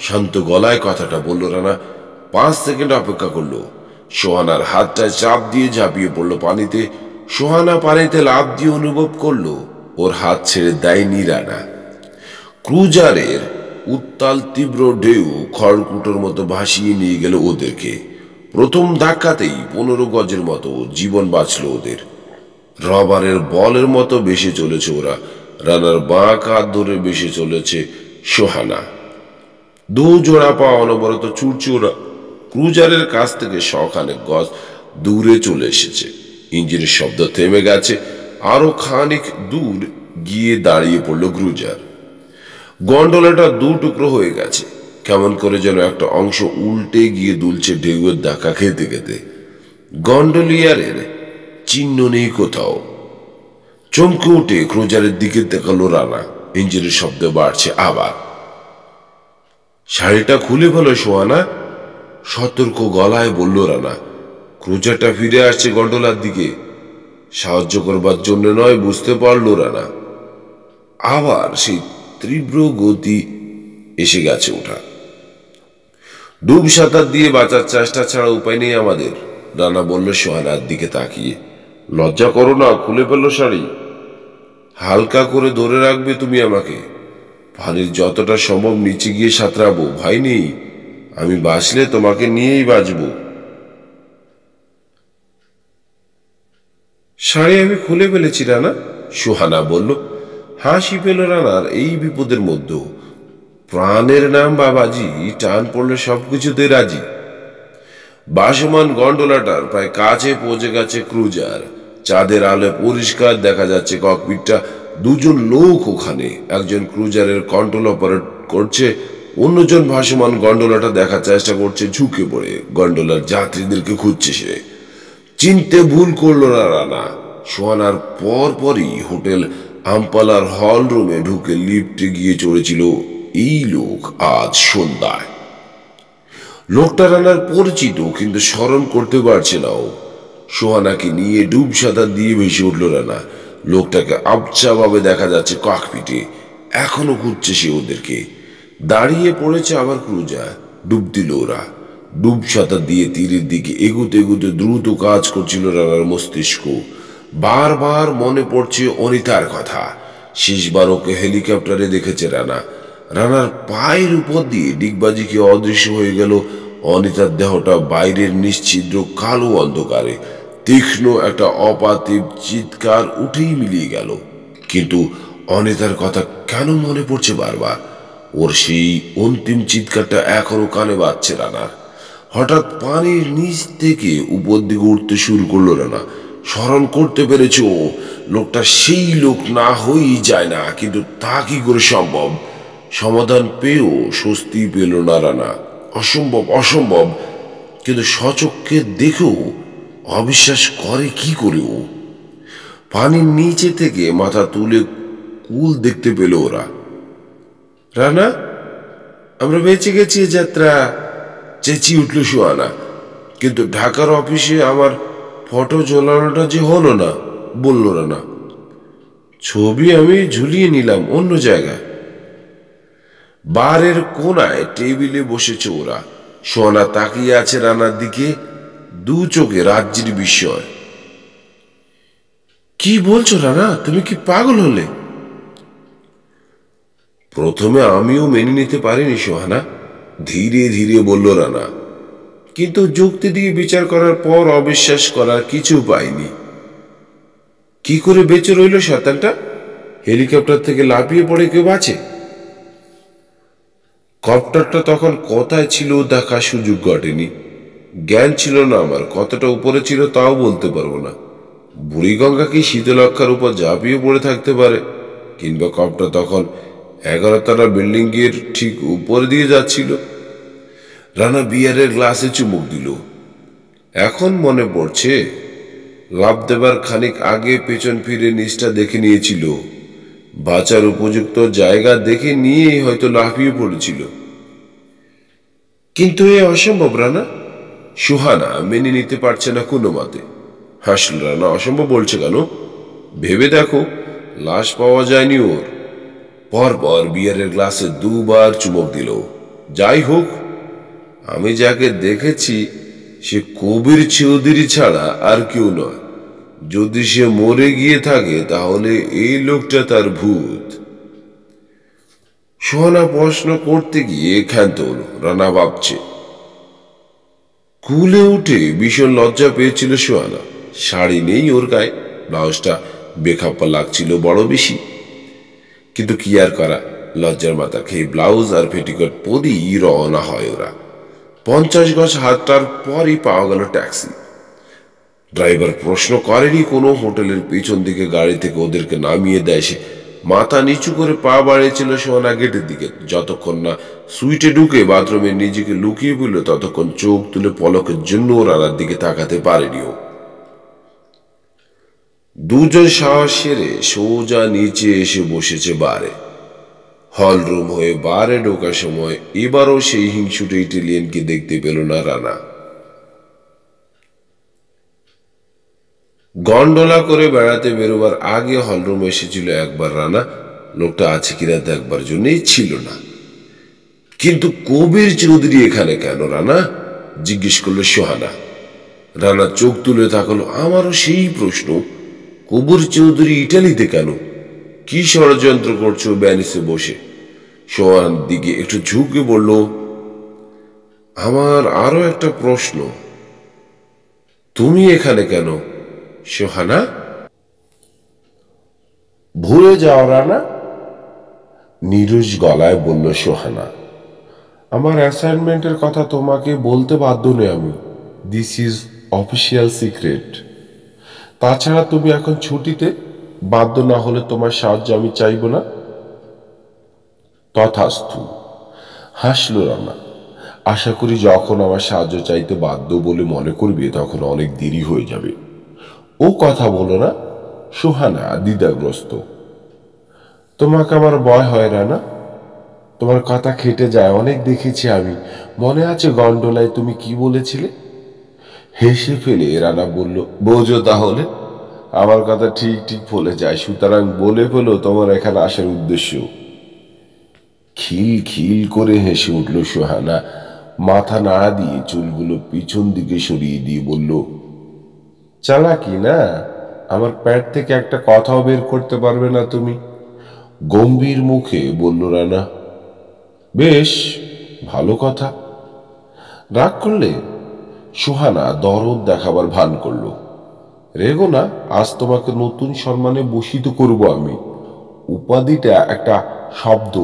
শান্ত গলায় কথাটা বলল রানা। 5 সেকেন্ড অপেক্ষা করলো। সোহানার হাতটায় চাপ দিয়ে ঝাঁপিয়ে পড়লো পানিতে। সোহানা পানিতে লাফ দিয়ে অনুভব করলো ওর হাত ছেড়ে দেয়নি রানা। ক্রুজারের উত্তাল তীব্র ঢেউ খড়কুটোর মতো ভাসিয়ে নিয়ে গেল ওদেরকে। প্রথম ধাক্কাতেই 15 গজের মতো জীবন বাঁচল ওদের। রবারের বলের মতো ভেসে চলেছে ওরা। রানার বাঁ কাঁধ ধরে ভেসে চলেছে সোহানা। দু জোড়া পা অনবরত ছুটছে ওরা। ক্রুজারের কাছ থেকে 100 গজ দূরে চলে এসেছে। ইঞ্জিনের শব্দ থেমে গেছে। আরো খানিক দূর গিয়ে দাঁড়িয়ে পড়ল ক্রুজার। গন্ডোলাটা 2 টুকরো হয়ে গেছে। কেমন করে যেন একটা অংশ উল্টে গিয়ে দুলছে ঢেউয়ের ধাক্কা খেতে খেতে। গন্ডোলিয়ারের চিহ্ন নেই কোথাও। চমকে উঠে ক্রুজারের দিকে দেখালো রানা। ইঞ্জিনের শব্দ বাড়ছে আবার। শাড়িটা খুলে ফেলো সোহানা, সতর্ক গলায় বলল রানা। ক্রুজারটা ফিরে আসছে গন্ডোলার দিকে। সাহায্য করবার জন্য নয়, বুঝতে পারল রানা। আবার সেই তীব্র গতি এসে গেছে ওটা। ডুব সাঁতার দিয়ে বাঁচার চেষ্টা ছাড়া উপায় নেই আমাদের, রানা বলল সোহানার দিকে তাকিয়ে। লজ্জা করো না, খুলে ফেললো শাড়ি। হালকা করে ধরে রাখবে তুমি আমাকে। পানির যতটা সম্ভব নিচে গিয়ে সাঁতরাবো, ভয় নেই। আমি বাঁচলে তোমাকে নিয়েই বাঁচবো। শাড়ি আমি খুলে ফেলেছি রানা, সোহানা বলল। হাসি পেল রানার এই বিপদের মধ্যেও। প্রাণের নাম বাবাজি, টান পড়লে সবকিছুতে রাজি। বাসমান গন্ডোলাটার প্রায় কাছে পৌঁছে গেছে ক্রুজার। চাঁদের আলো পরিষ্কার দেখা যাচ্ছে ককপিটটা। 2 জন লোক ওখানে। একজন ক্রুজারের কন্ট্রোল অপারেট করছে, অন্যজন ভাসমান গন্ডোলাটা দেখার চেষ্টা করছে ঝুঁকে পড়ে। গন্ডোলার যাত্রীদেরকে খুঁজছে সে। চিনতে ভুল করল না রানা। সোহানার পরপরই হোটেল আমপালার হল রুমে ঢুকে লিফটে গিয়ে চড়েছিল এই লোক আজ সন্ধ্যায়। লোকটা রানার পরিচিত, কিন্তু স্মরণ করতে পারছে না ও। সোহানাকে নিয়ে ডুব সাঁতার দিয়ে ভেসে উঠল রানা। লোকটাকে আবছা ভাবে দেখা যাচ্ছে ককপিটে। এখনো খুঁজছে সে ওদেরকে। দাঁড়িয়ে পড়েছে আবার ক্রুজার। ডুব দিল ওরা। ডুব সাঁতার দিয়ে তীরের দিকে এগুতে এগুতে দ্রুত কাজ করছিল রানার মস্তিষ্ক। বারবার মনে পড়ছে অনিতার কথা। শেষবার ওকে হেলিকপ্টারে দেখেছে রানা। রানার পায়ের উপর দিয়ে ডিগবাজি খেয়ে অদৃশ্য হয়ে গেল অনিতার দেহটা। বাইরের নিশ্ছিদ্র কালো অন্ধকারে তীক্ষ্ণ একটা অপাতিব চিৎকার উঠেই মিলিয়ে গেল। কিন্তু অনিতার কথা কেন মনে পড়ছে বারবার? ওর সেই অন্তিম চিৎকারটা এখনো কানে বাজছে রানার। হঠাৎ পানির নিচ থেকে উপর দিকে উঠতে শুরু করলো রানা। স্মরণ করতে পেরেছে ও, লোকটা সেই লোক না হয়েই যায় না। কিন্তু তা কি করে সম্ভব? সমাধান পেয়েও স্বস্তি পেল না রানা। অসম্ভব, অসম্ভব। কিন্তু সচক্ষে দেখেও অবিশ্বাস করে কি করে ও? পানির নিচে থেকে মাথা তুলে কুল দেখতে পেল ওরা। রানা, আমরা বেঁচে গেছি এ যাত্রা, চেঁচিয়ে উঠল সুহানা। কিন্তু ঢাকার অফিসে আমার ফটো ঝোলানোটা যে হলো না, বলল রানা। ছবি আমি ঝুলিয়ে নিলাম অন্য জায়গায়। বারের কোনায় টেবিলে বসেছে ওরা। সোনা তাকিয়ে আছে রানার দিকে, দু চোখে রাজ্যের বিস্ময়। কি বলছো রানা, তুমি কি পাগল হলে? প্রথমে আমিও মেনে নিতে পারিনি সোহানা, ধীরে ধীরে বলল রানা। কিন্তু যুক্তি দিয়ে বিচার করার পর অবিশ্বাস করার কিছু পাইনি। কি করে বেঁচে রইল শয়তানটা? হেলিকপ্টার থেকে লাফিয়ে পড়ে কেউ বাঁচে? কপ্টারটা তখন কোথায় ছিল দেখার সুযোগ ঘটেনি। জ্ঞান ছিল না আমার, কতটা উপরে ছিল তাও বলতে পারবো না। বুড়িগঙ্গা কি শীতলক্ষার উপর ঝাঁপিয়ে পড়ে থাকতে পারে? কিংবা কপ্টার তখন 11 তলা বিল্ডিং এর ঠিক উপরে দিয়ে যাচ্ছিল? রানা বিয়ারের গ্লাসে চুমুক দিল। এখন মনে পড়ছে, লাফ দেবার খানিক আগে পেছন ফিরে নিচটা দেখে নিয়েছিল। বাঁচার উপযুক্ত জায়গা দেখে নিয়েই হয়তো লাফিয়ে পড়েছিল। কিন্তু এ অসম্ভব রানা। সুহানা মেনে নিতে পারছে না কোনো মতে। হাসল রানা। অসম্ভব বলছে কেন? ভেবে দেখো, লাশ পাওয়া যায়নি ওর। পরপর বিয়ারের গ্লাসে দুবার চুমুক দিল। যাই হোক, আমি যাকে দেখেছি সে কবির চৌধুরী ছাড়া আর কেউ নয়। যদি সে মরে গিয়ে থাকে তাহলে এই লোকটা তার ভূত। সোহানা প্রশ্ন করতে গিয়ে ক্ষান্ত হলো। রানা ভাবছে। কুলে উঠে ভীষণ লজ্জা পেয়েছিল সোহানা। শাড়ি নেই ওর গায়ে, ব্লাউজটা বেখাপ্পা লাগছিল বড় বেশি। কিন্তু কি আর করা, লজ্জার মাথা খেয়ে ব্লাউজ আর পেটিকোট পরেই রওনা হয় ওরা। 50 গজ হাঁটার পরই পাওয়া গেল ট্যাক্সি। ড্রাইভার প্রশ্ন করেনি কোনো। হোটেলের পিছন দিকে গাড়ি থেকে ওদেরকে নামিয়ে দেয় সে। মাথা নিচু করে পা বাড়িয়েছিল সোহানা গেটের দিকে। যতক্ষণ না সুইটে ঢুকে বাথরুমে নিজেকে লুকিয়ে পড়ল, ততক্ষণ চোখ তুলে পলকের জন্য রানার দিকে তাকাতে পারেনি ও। দুজন সাহস সেরে সোজা নিচে এসে বসেছে বারে। হলরুম হয়ে বারে ঢোকার সময় এবারও সেই হিংসুটে ইটালিয়ানকে দেখতে পেল না রানা। গন্ডোলা করে বেড়াতে বেরোবার আগে হলরুমে এসেছিল একবার রানা। লোকটা আছে কিনা দেখবার জন্যই ছিল না। কিন্তু কবির চৌধুরী এখানে কেন রানা? জিজ্ঞেস করলো সোহানা। রানা চোখ তুলে তাকালো। আমারও সেই প্রশ্ন। কবির চৌধুরী ইটালিতে কেন? কি ষড়যন্ত্র করছো ব্যানিসে বসে? সোহানার দিকে একটু ঝুঁকে বলল, আমার আরো একটা প্রশ্ন। তুমি এখানে কেন সোহানা? ভুলে যাও রানা, নিরুষ গলায় বলল সোহানা। আমার অ্যাসাইনমেন্টের কথা তোমাকে বলতে বাধ্য নই আমি। This is official secret. তাছাড়া তুমি এখন ছুটিতে, বাধ্য না হলে তোমার সাহায্য আমি চাইব না। তথাস্তু, হাসল রানা। আশা করি যখন আমার সাহায্য চাইতে বাধ্য বলে মনে করবে তখন অনেক দেরি হয়ে যাবে। ও কথা বলো না। সোহানা দ্বিধাগ্রস্ত। তোমাকে আমার ভয় হয় রানা, তোমার কথা খেটে যায়। অনেক দেখেছি আমি। মনে আছে গন্ডোলায় তুমি কি বলেছিলে? হেসে ফেলে রানা বলল, বোঝো তাহলে আমার কথা ঠিক ঠিক ফলে যায়। সুতরাং বলে ফেলো তোমার এখানে আসার উদ্দেশ্য। খিল খিল করে হেসে উঠল সোহানা। মাথা নাড়া দিয়ে চুলগুলো পিছন দিকে সরিয়ে দিয়ে বলল, চালাকি না? আমার পেট থেকে একটা কথাও বের করতে পারবে না তুমি। গম্ভীর মুখে বলল রানা। বেশ, ভালো কথা। রাগ করলে? সোহানা দরদ দেখাবার ভান করল। রেগো না, আজ তোমাকে নতুন সম্মানে ভূষিত করব আমি। উপাধিটা একটা শব্দ,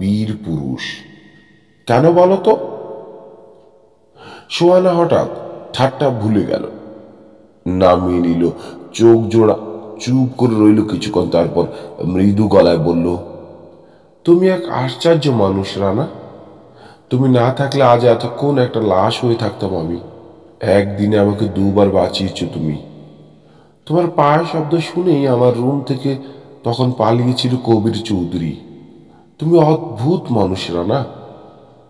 বীর পুরুষ। কেন বলো তো? সোহানা হঠাৎ ঠাট্টা ভুলে গেল, নামিয়ে নিল চোখ জোড়া। চুপ করে রইল কিছুক্ষণ, তারপর মৃদু গলায় বলল, তুমি এক আশ্চর্য মানুষ রানা। তুমি না থাকলে আজ এতক্ষণ একটা লাশ হয়ে থাকতাম আমি। একদিনে আমাকে দুবার বাঁচিয়েছ তুমি। তোমার পায়ের শব্দ শুনেই আমার রুম থেকে তখন পালিয়েছিল কবির চৌধুরী। তুমি অদ্ভুত মানুষ রানা।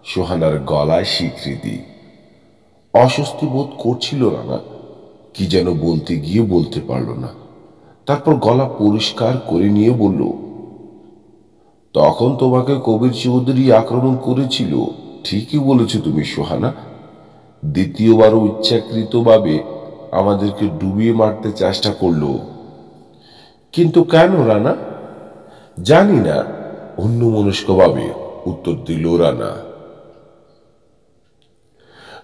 সোহানার গলায় স্বীকৃতি। অস্বস্তি বোধ করছিল রানা, কি যেন বলতে গিয়ে বলতে পারল না। তারপর গলা পরিষ্কার করে নিয়ে বলল, তখন তোমাকে কবির চৌধুরী আক্রমণ করেছিল, ঠিকই বলেছ তুমি সোহানা। দ্বিতীয়বারও ইচ্ছাকৃতভাবে আমাদেরকে ডুবিয়ে মারতে চেষ্টা করলো। কিন্তু কেন রানা? জানি না, অন্যমনস্কভাবে উত্তর দিল রানা।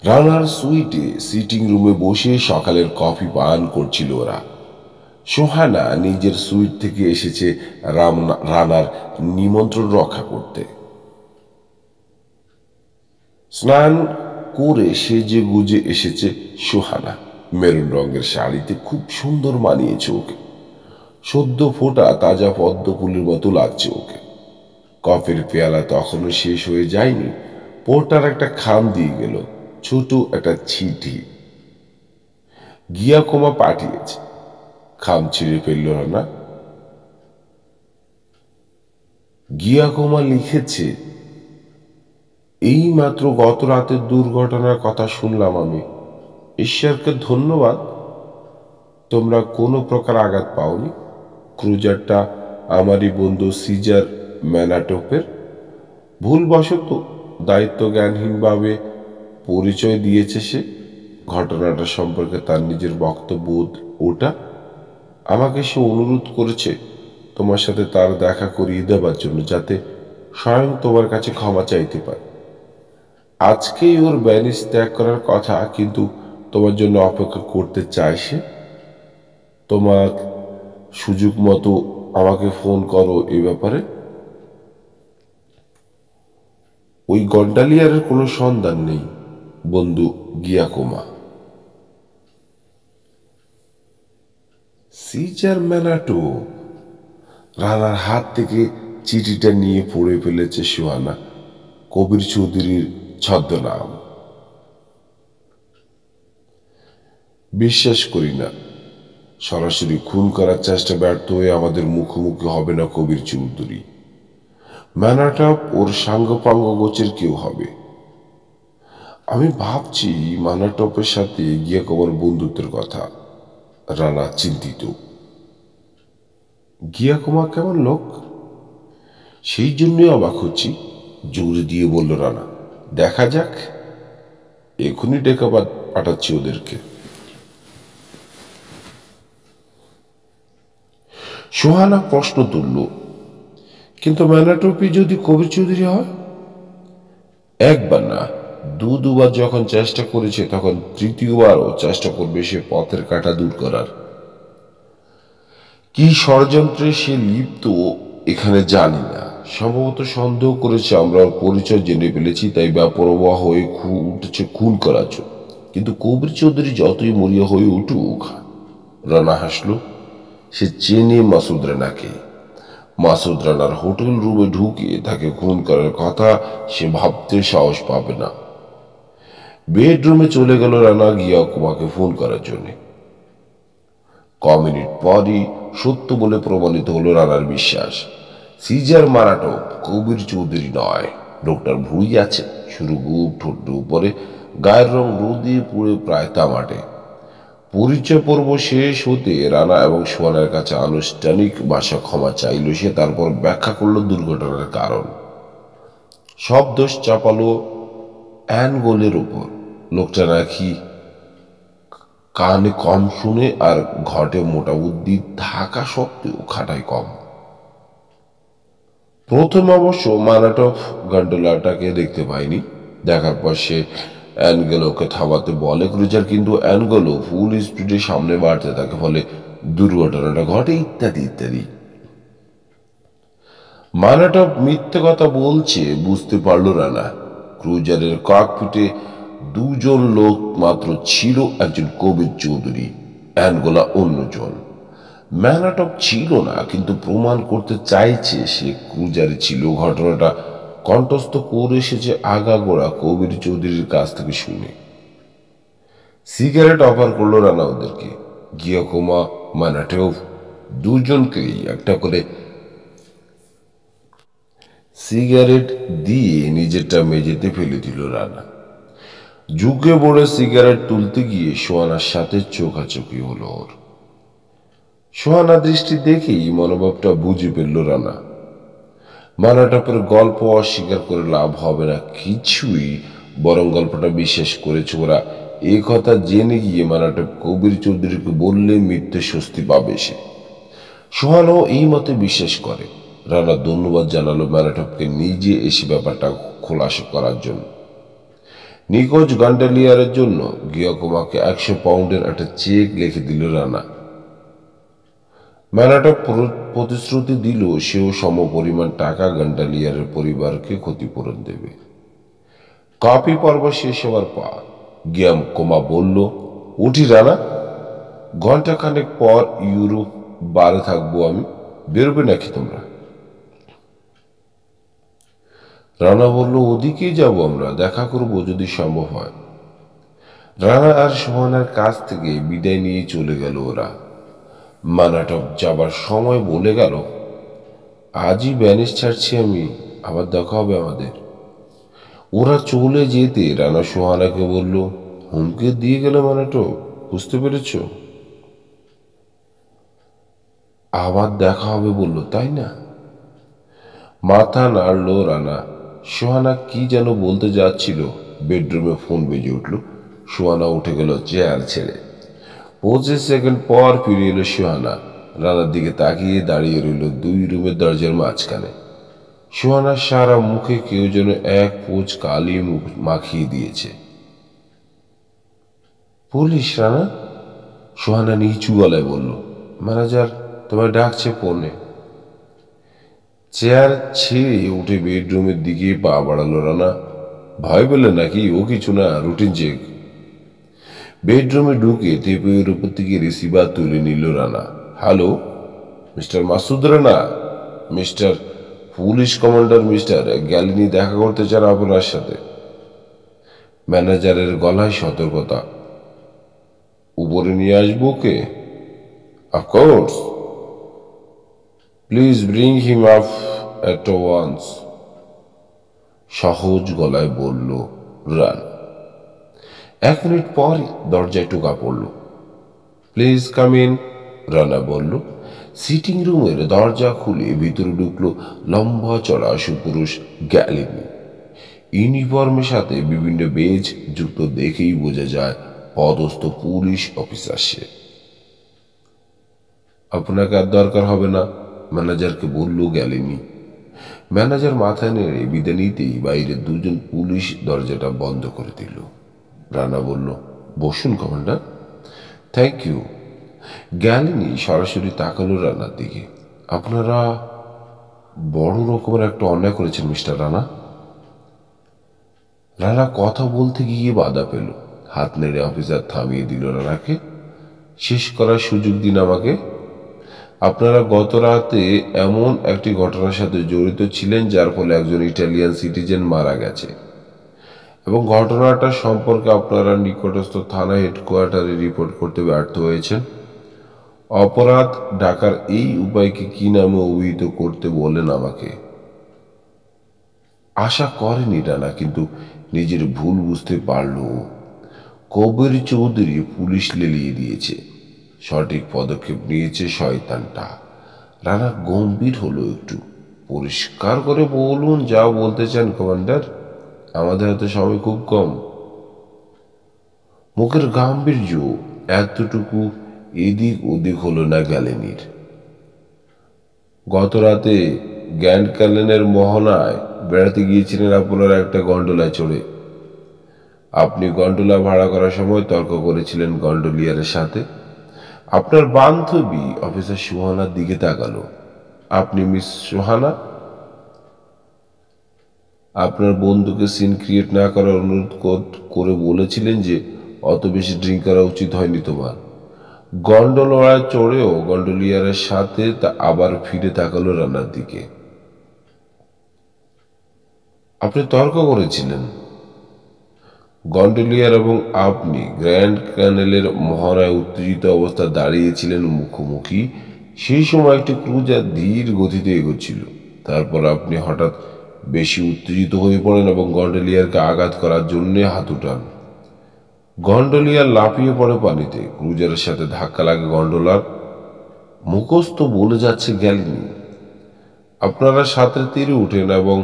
রানার সুইটে সিটিং রুমে বসে সকালের কফি পান করছিল ওরা। সোহানা নিজের সুইট থেকে এসেছে রানার নিমন্ত্রণ রক্ষা করতে। স্নান করে সেজে গুজে এসেছে সোহানা। মেরুন রঙের শাড়িতে খুব সুন্দর মানিয়েছে ওকে। সদ্য ফোটা তাজা পদ্ম ফুলের মতো লাগছে ওকে। কফির পেয়ালা তখনও শেষ হয়ে যায়নি, পোর্টার একটা খাম দিয়ে গেল, ছোট একটা চিঠি। গিয়াকোমা পাঠিয়েছে। খাম ছিঁড়ে ফেলল না। গিয়াকোমা লিখেছে, এই মাত্র গত রাতের দুর্ঘটনার কথা শুনলাম আমি। ঈশ্বরকে ধন্যবাদ, তোমরা কোনো প্রকার আঘাত পাওনি। ক্রুজারটা আমারই বন্ধু সিজার ম্যানাটোপের। ভুলবশত দায়িত্ব জ্ঞানহীনভাবে পরিচয় দিয়েছে সে। ঘটনাটা সম্পর্কে তার নিজের বক্তব্য ওটা। আমাকে সে অনুরোধ করেছে তোমার সাথে তার দেখা করিয়ে দেবার জন্য, যাতে স্বয়ং তোমার কাছে ক্ষমা চাইতে পারে। আজকেই ওর ব্যানিস ত্যাগ করার কথা, কিন্তু তোমার জন্য অপেক্ষা করতে চায় সে। তোমার সুযোগ মতো আমাকে ফোন করো এ ব্যাপারে। ওই গন্ডালিয়ারের কোনো সন্ধান নেই, বন্ধু গিয়াকোমা। সিজার ম্যানাটো। রানার হাত থেকে চিঠিটা নিয়ে পড়ে ফেলেছে সোহানা। কবির চৌধুরীর ছদ্মনাম। বিশ্বাস করি না, সরাসরি খুন করার চেষ্টা ব্যর্থ হয়ে আমাদের মুখোমুখি হবে না কবির চৌধুরী। ম্যানাটপ ওর সাঙ্গপাঙ্গ গোছের কেউ হবে। আমি ভাবছি ম্যানাটপের সাথে গিয়াকোমার বন্ধুত্বের কথা। রানা চিন্তিত। গিয়াকোমা কেমন লোক? সেই জন্যই অবাক হচ্ছি, জোরে দিয়ে বলল রানা। দেখা যাক, এখনই ডেকে পাঠাচ্ছি ওদেরকে। সোহানা প্রশ্ন তুলল, কিন্তু ম্যানাটোপি যদি কবির চৌধুরী হয়? একবার না, দুবার যখন চেষ্টা করেছে, তখন তৃতীয়বারও চেষ্টা করবে সে পথের কাঁটা দূর করার। কি ষড়যন্ত্রে সে লিপ্ত এখানে জানি না। সম্ভবত সন্দেহ করেছে আমরা ওর পরিচয় জেনে ফেলেছি, তাই বেপরোয়া হয়ে উঠেছে খুন করার জন্য। কিন্তু কবির চৌধুরী যতই মরিয়া হয়ে উঠুক। রানা হাসল। সে চেনে মাসুদ রানাকে। মাসুদ রানার হোটেল রুমে ঢুকে তাকে খুন করার কথা সে ভাবতে সাহস পাবে না। বেডরুমে চলে গেল রানা গিয়াকোমাকে ফোন করার জন্য। মিনিট পরই সত্য বলে প্রমাণিত হলো রানার বিশ্বাস। সিজার ম্যানাটোপ কবির চৌধুরী নয়। লোকটার ভুঁড়ি আছে, শুরু গুপ, ঠোঁটের উপরে গায়ের রং রোদে পুড়ে প্রায় তামাটে। পরিচয় পর্ব শেষ হতে রানা এবং সোহানার কাছে আনুষ্ঠানিক ভাষা ক্ষমা চাইল সে। তারপর ব্যাখ্যা করলো দুর্ঘটনার কারণ। সব দোষ চাপালো অ্যানগোলের উপর। লোকটা নাকি কানে কম শুনে আর ঘটে মোটা বুদ্ধি থাকা সত্ত্বেও খাটায় কম। প্রথম অবশ্য ম্যানাটপ গন্ডোলাটাকে দেখতে পায়নি। দেখার পর সে অ্যানগেলোকে থামাতে বলে ক্রুজার, কিন্তু অ্যানগেলো ফুল স্পিডে সামনে বাড়তে থাকে, ফলে দুর্ঘটনাটা ঘটে, ইত্যাদি ইত্যাদি। ম্যানাটপ মিথ্যে কথা বলছে বুঝতে পারলো রানা। ক্রুজারের ককপিটে দুজন লোক মাত্র ছিল, একজন কবির চৌধুরী, অ্যানগোলা অন্যজন। ম্যানাটপ ছিল না, কিন্তু প্রমাণ করতে চাইছে সে ক্রুজারে ছিল। ঘটনাটা কণ্ঠস্থ করে এসেছে আগাগোড়া কবির চৌধুরীর কাছ থেকে শুনে। সিগারেট অফার করলো রানা ওদেরকে। গিয়াকোমা, ম্যানাটপ দুজনকেই একটা করে সিগারেট দিয়ে নিজেরটা মেঝেতে ফেলে দিল রানা। ঝুঁকে পড়ে সিগারেট তুলতে গিয়ে সোহানার সাথে চোখাচোখি হলো ওর। সোহানা দৃষ্টি দেখেই মনোভাবটা বুঝে ফেলল রানা। মানাটপের গল্প অস্বীকার করে লাভ হবে না কিছুই, বরং গল্পটা বিশ্বাস করেছে ওরা। এই কথা জেনে গিয়ে মানাটপ কবির চৌধুরীকে বললে মিথ্যে স্বস্তি পাবে সে। সোহানাও এই মতে বিশ্বাস করে। রানা ধন্যবাদ জানালো মানাটপকে নিজে এসে ব্যাপারটা খোলাসা করার জন্য। নিখোঁজ গান্ডালিয়ারের জন্য গিয়াকুমাকে 100 পাউন্ডের একটা চেক লিখে দিল রানা। ম্যানাটপ প্রতিশ্রুতি দিল সেও সমপরিমাণ টাকা গান্ডালিয়ারের পরিবারকে ক্ষতিপূরণ দেবে। কাপি পর্ব শেষ হওয়ার পর গিয়াকুমা বলল, উঠি রানা, ঘন্টাখানেক পর ইউরোপ বারে থাকবো আমি, বেরোবে নাকি তোমরা? রানা বলল, ওদিকেই যাব আমরা, দেখা করব যদি সম্ভব হয়। রানা আর সোহানার কাছ থেকে বিদায় নিয়ে চলে গেল ওরা। মানাটপ যাবার সময় বলে গেল, আজই ব্যানিস ছাড়ছি আমি, আবার দেখা হবে আমাদের। ওরা চলে যেতে রানা সোহানাকে বলল, হুমকি দিয়ে গেল মানাটপ, বুঝতে পেরেছ? আবার দেখা হবে বলল, তাই না? মাথা নাড়ল রানা। সোহানা কি যেন বলতে যাচ্ছিল, বেডরুমে ফোন বেজে উঠল। সোহানা উঠে গেল চেয়ার ছেড়ে। 25 সেকেন্ড পর ফিরে এলো সোহানা। রানার দিকে তাকিয়ে দাঁড়িয়ে রইল 2 রুমের দরজার মাঝখানে। সোহানার সারা মুখে কেউ যেন এক পোঁচ কালি মুখ মাখিয়ে দিয়েছে। পুলিশ রানা? সোহানা নিচু গলায় বলল, ম্যানেজার তোমায় ডাকছে ফোনে। চেয়ার ছেড়ে উঠে বেডরুমের দিকে পা বাড়ালো রানা। ভয় পেলে নাকি? ও কিছু না, রুটিন চেক। বেডরুমে ঢুকে টেপের উপর থেকে রিসিভার তুলে নিল Rana. Hello, mister Masud Rana, mister police commander mister Galini দেখা করতে চান আপনার সাথে। ম্যানেজারের গলায় সতর্কতা। উপরে নিয়ে আসবো okay? Of course, please bring him up at once, সহজ গলায় বলল রান। 1 মিনিট পর দরজায় টোকা পড়ল। প্লিজ কাম ইন, রানা বলল। সিটিং রুমের দরজা খুলে ভিতরে ঢুকলো লম্বা চড়া সুপুরুষ গ্যালিনি। ইউনিফর্মের সাথে বিভিন্ন বেজ যুক্ত দেখেই বোঝা যায় পদস্থ পুলিশ অফিসার সে। আপনাকে আর দরকার হবে না, ম্যানেজারকে বলল গ্যালিনি। ম্যানেজার মাথা নেড়ে বিদায় নিতেই বাইরে 2 জন পুলিশ দরজাটা বন্ধ করে দিল। রানা বলল, বসুন কমান্ডার। Thank you. গ্যালিনি সরাসরি তাকালো রানার দিকে। আপনারা বড় রকমের একটা অন্যায় করেছেন মিস্টার রানা। রানা কথা বলতে গিয়ে বাধা পেল। হাত নেড়ে অফিসার থামিয়ে দিল রানাকে। শেষ করার সুযোগ দিন আমাকে। আপনারা গত রাতে এমন একটি ঘটনার সাথে জড়িত ছিলেন যার ফলে একজন ইটালিয়ান সিটিজেন মারা গেছে, এবং ঘটনাটা সম্পর্কে আপনারা নিকটস্থ থানা হেডকোয়ার্টারে রিপোর্ট করতে ব্যর্থ হয়েছেন। অপরাধ ঢাকার এই উপায়কে কি নামে অভিহিত করতে বলেন আমাকে? আশা করেনি রানা, কিন্তু নিজের ভুল বুঝতে পারল। কবির চৌধুরী পুলিশ লেলিয়ে দিয়েছে, সঠিক পদক্ষেপ নিয়েছে শয়তানটা। রানা গম্ভীর হলো একটু। পরিষ্কার করে বলুন যা বলতে চান কমান্ডার, আমাদের হাতে সময় খুব কম। মুখের গাম্ভীর্য এতটুকু এদিক ওদিক হলো না গ্যালিনির। গত রাতে গ্র্যান্ড ক্যালেনের মোহনায় বেড়াতে গিয়েছিলেন আপনারা একটা গন্ডোলায় চড়ে। আপনি গন্ডোলা ভাড়া করার সময় তর্ক করেছিলেন গন্ডোলিয়ারের সাথে। আপনার বান্ধবী অফিসার সোহানার দিকে তাকালো। আপনি মিস সোহানা, আপনার বন্ধুকে সিন ক্রিয়েট না করার অনুরোধ করে বলেছিলেন যে অত বেশি ড্রিঙ্ক করা উচিত হয়নি তোমার। গন্ডোলায় চড়েও গন্ডোলিয়ারের সাথে তা আবার ফিরে তাকালো রানার দিকে। আপনি তর্ক করেছিলেন। গন্ডোলিয়ার এবং আপনি গ্র্যান্ড ক্যানেলের মোহনায় উত্তেজিত অবস্থায় দাঁড়িয়েছিলেন মুখোমুখি। সেই সময় একটি ক্রুজার ধীর গতিতে এগোচ্ছিল। তারপর আপনি হঠাৎ বেশি উত্তেজিত হয়ে পড়েন এবং গন্ডোলিয়ারকে আঘাত করার জন্য হাত উঠান। গন্ডোলিয়ার লাফিয়ে পড়ে পানিতে। ক্রুজারের সাথে ধাক্কা লাগে গন্ডোলার। মুখস্থ বলে যাচ্ছে গ্যালিনি। আপনারা সাঁতরে তীরে উঠেন এবং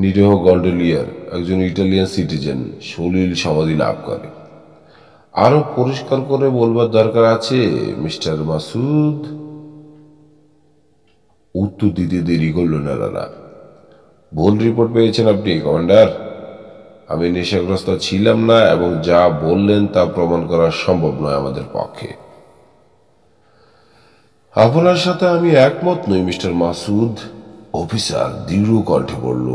নিরীহ গন্ডোলিয়ার, একজন ইটালিয়ান সিটিজেন, সলিল সমাধি লাভ করে। আরো পরিষ্কার করে বলবার দরকার আছে মিস্টার মাসুদ। উত্তর দিতে দেরি করল না রানা। ভুল রিপোর্ট পেয়েছেন আপনি কমান্ডার। আমি নেশাগ্রস্ত ছিলাম না এবং যা বললেন তা প্রমাণ করা সম্ভব নয় আমাদের পক্ষে। আপনার সাথে আমি একমত নই মিস্টার মাসুদ, অফিসার দৃঢ় কণ্ঠে বলল।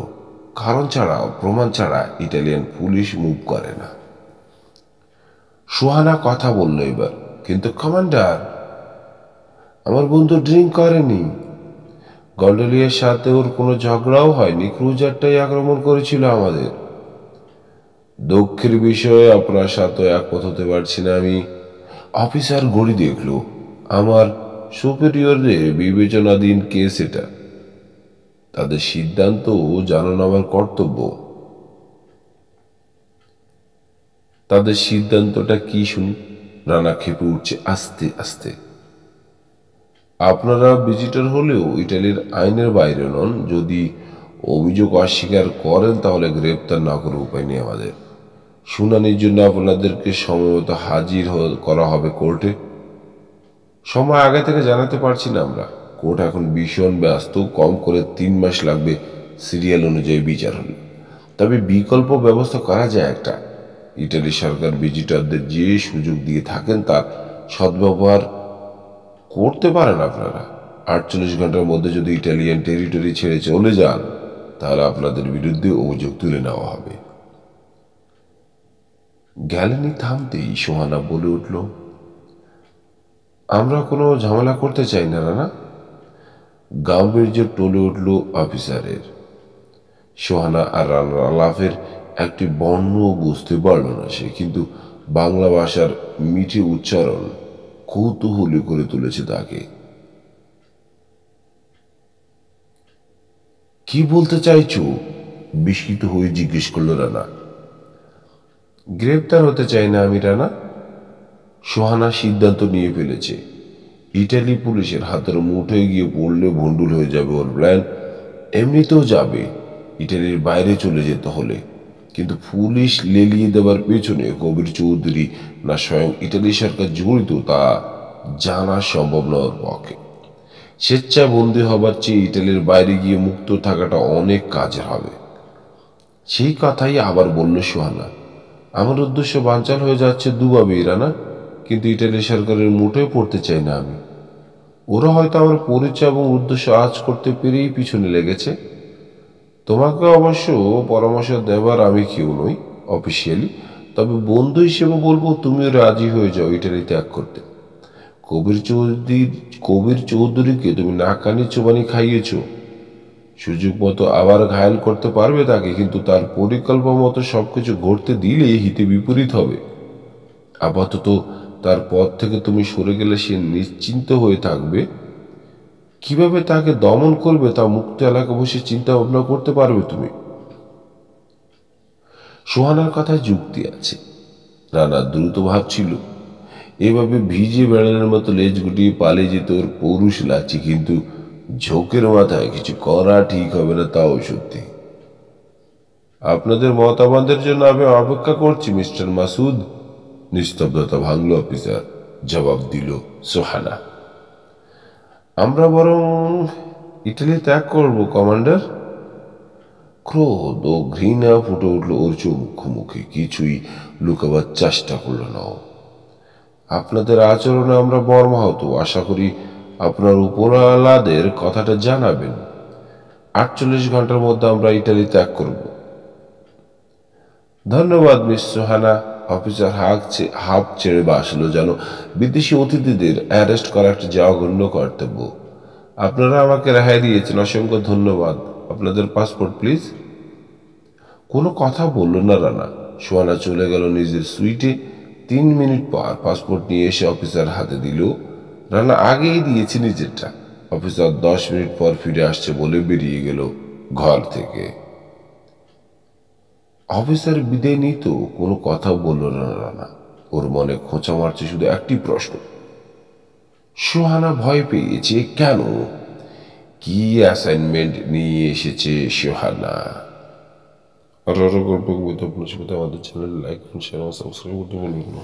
কারণ ছাড়া, প্রমাণ ছাড়া ইটালিয়ান পুলিশ মুভ করে না। সুহানা কথা বলল এবার। কিন্তু কমান্ডার, আমার বন্ধু ড্রিঙ্ক করেনি। গন্ডোলিয়ার সাথে ওর কোনো ঝগড়াও হয়নি। ক্রুজারটাই আক্রমণ করেছিল আমাদের। দুঃখের বিষয়ে আপনার সাথে একমত হতে পারছি না আমি। অফিসার ঘড়ি দেখল। আমার সুপিরিয়রদের বিবেচনাধীন কেস এটা। তাদের সিদ্ধান্ত জানানো আমার কর্তব্য। তাদের সিদ্ধান্তটা কি শুনি? রানা খেপে উঠছে আস্তে আস্তে। আপনারা ভিজিটর হলেও ইটালির আইনের বাইরে নন। যদি অভিযোগ অস্বীকার করেন তাহলে গ্রেপ্তার না করে উপায় নেই আমাদের। শুনানির জন্য আপনাদেরকে সময়মতো হাজির করা হবে কোর্টে। সময় আগে থেকে জানাতে পারছি না আমরা। কোর্ট এখন ভীষণ ব্যস্ত। কম করে 3 মাস লাগবে সিরিয়াল অনুযায়ী বিচার হলে। তবে বিকল্প ব্যবস্থা করা যায় একটা। ইটালি সরকার ভিজিটরদের যে সুযোগ দিয়ে থাকেন তার সদ্ব্যবহার করতে পারেন আপনারা। 48 ঘন্টার মধ্যে যদি ইটালিয়ান টেরিটরি ছেড়ে চলে যান তাহলে আপনাদের বিরুদ্ধে অভিযোগ তুলে নেওয়া হবে। গ্যালিনি থামতেই সোহানা বলে উঠল, আমরা কোনো ঝামেলা করতে চাই না রানা। গাম্ভীর্য টলে উঠল অফিসারের। সোহানা আর রানার আলাপের একটি বর্ণ বুঝতে পারল না সে, কিন্তু বাংলা ভাষার মিঠে উচ্চারণ কৌতূহলী করে তুলেছে তাকে। কি বলতে চাইছো? বিস্মিত হয়ে জিজ্ঞেস করল রানা। গ্রেপ্তার হতে চাই না আমি রানা। সোহানা সিদ্ধান্ত নিয়ে ফেলেছে। ইটালি পুলিশের হাতের মুঠোয় গিয়ে পড়লে ভণ্ডুল হয়ে যাবে ওর প্ল্যান। এমনিতেও যাবে ইটালির বাইরে চলে যেতে হলে। কিন্তু পুলিশ লেলিয়ে দেবার পেছনে কবির চৌধুরী না স্বয়ং ইটালি সরকার জড়িত তা জানা সম্ভব নয় ওর পক্ষে। স্বেচ্ছায় বন্দী হবার চেয়ে ইটালির বাইরে গিয়ে মুক্ত থাকাটা অনেক কাজের হবে। সেই কথাই আবার বলল সোহানা। আমার উদ্দেশ্য বানচাল হয়ে যাচ্ছে দুভাবেই রানা। কিন্তু ইটালি সরকারের মুঠোয় পড়তে চাই না আমি। ওরা হয়তো আমার পরিচয় এবং উদ্দেশ্য আজ করতে পেরেই পিছনে লেগেছে। তোমাকে অবশ্য পরামর্শ দেবার আমি কেউ নই অফিসিয়ালি। তবে বন্ধু হিসেবে বলবো তুমিও রাজি হয়ে যাও ইটালি ত্যাগ করতে। কবির চৌধুরীকে তুমি নাকানি চোবানি খাইয়েছ। সুযোগ মতো আবার ঘায়েল করতে পারবে তাকে, কিন্তু তার পরিকল্পনা মতো সবকিছু ঘটতে দিলে হিতে বিপরীত হবে। আপাতত তার পথ থেকে তুমি সরে গেলে সে নিশ্চিন্ত হয়ে থাকবে। কিভাবে তাকে দমন করবে তা মুক্ত এলাকা বসে চিন্তা ভাবনা করতে পারবে তুমি। সোহানার কথায় যুক্তি আছে। রানা দ্রুত ভাবছিল, এভাবে ভিজে বেড়ানোর মতো লেজ গুটিয়ে পালিয়ে যেতে ওর পৌরুষ লাগছে, কিন্তু ঝোঁকের মাথায় কিছু করা ঠিক হবে না তাও সত্যি। আপনাদের মতামতের জন্য আমি অপেক্ষা করছি মিস্টার মাসুদ। নিস্তব্ধতা ভাঙল অফিসার। জবাব দিল সোহানা, আমরা বরং ইটালি ত্যাগ করব কমান্ডার। ক্রোধ ও ঘৃণা ফুটে উঠল ওর মুখে। কিছুই লুকাবার চেষ্টা করল না। আপনাদের আচরণে আমরা মর্মাহত। আশা করি আপনার উপরওয়ালাদের কথাটা জানাবেন। 48 ঘন্টার মধ্যে আমরা ইটালি ত্যাগ করব। ধন্যবাদ মিস সোহানা। অফিসার হাঁপ ছেড়ে বাসল, যেন বিদেশি অতিথিদের অ্যারেস্ট করা একটা জঘন্য কর্তব্য। আপনারা আমাকে রেহাই দিয়েছেন, অসংখ্য ধন্যবাদ। আপনাদের পাসপোর্ট প্লিজ। কোনো কথা বলল না রানা। সোহানা চলে গেল নিজের সুইটে। 3 মিনিট পর পাসপোর্ট নিয়ে এসে অফিসার হাতে দিল। রানা আগেই দিয়েছে নিজেরটা। অফিসার 10 মিনিট পর ফিরে আসছে বলে বেরিয়ে গেল ঘর থেকে। অফিসার বিদায় নিত, কোনো কথা বলল না রানা। ওর মনে খোঁচা মারছে শুধু একটি প্রশ্ন, সোহানা ভয় পেয়েছে কেন? কি অ্যাসাইনমেন্ট নিয়ে এসেছে সোহানা? আর আরো গল্প কবিতা আপনার সাথে আমাদের চ্যানেল লাইক শেয়ার সাবস্ক্রাইব করতে বলবেন না।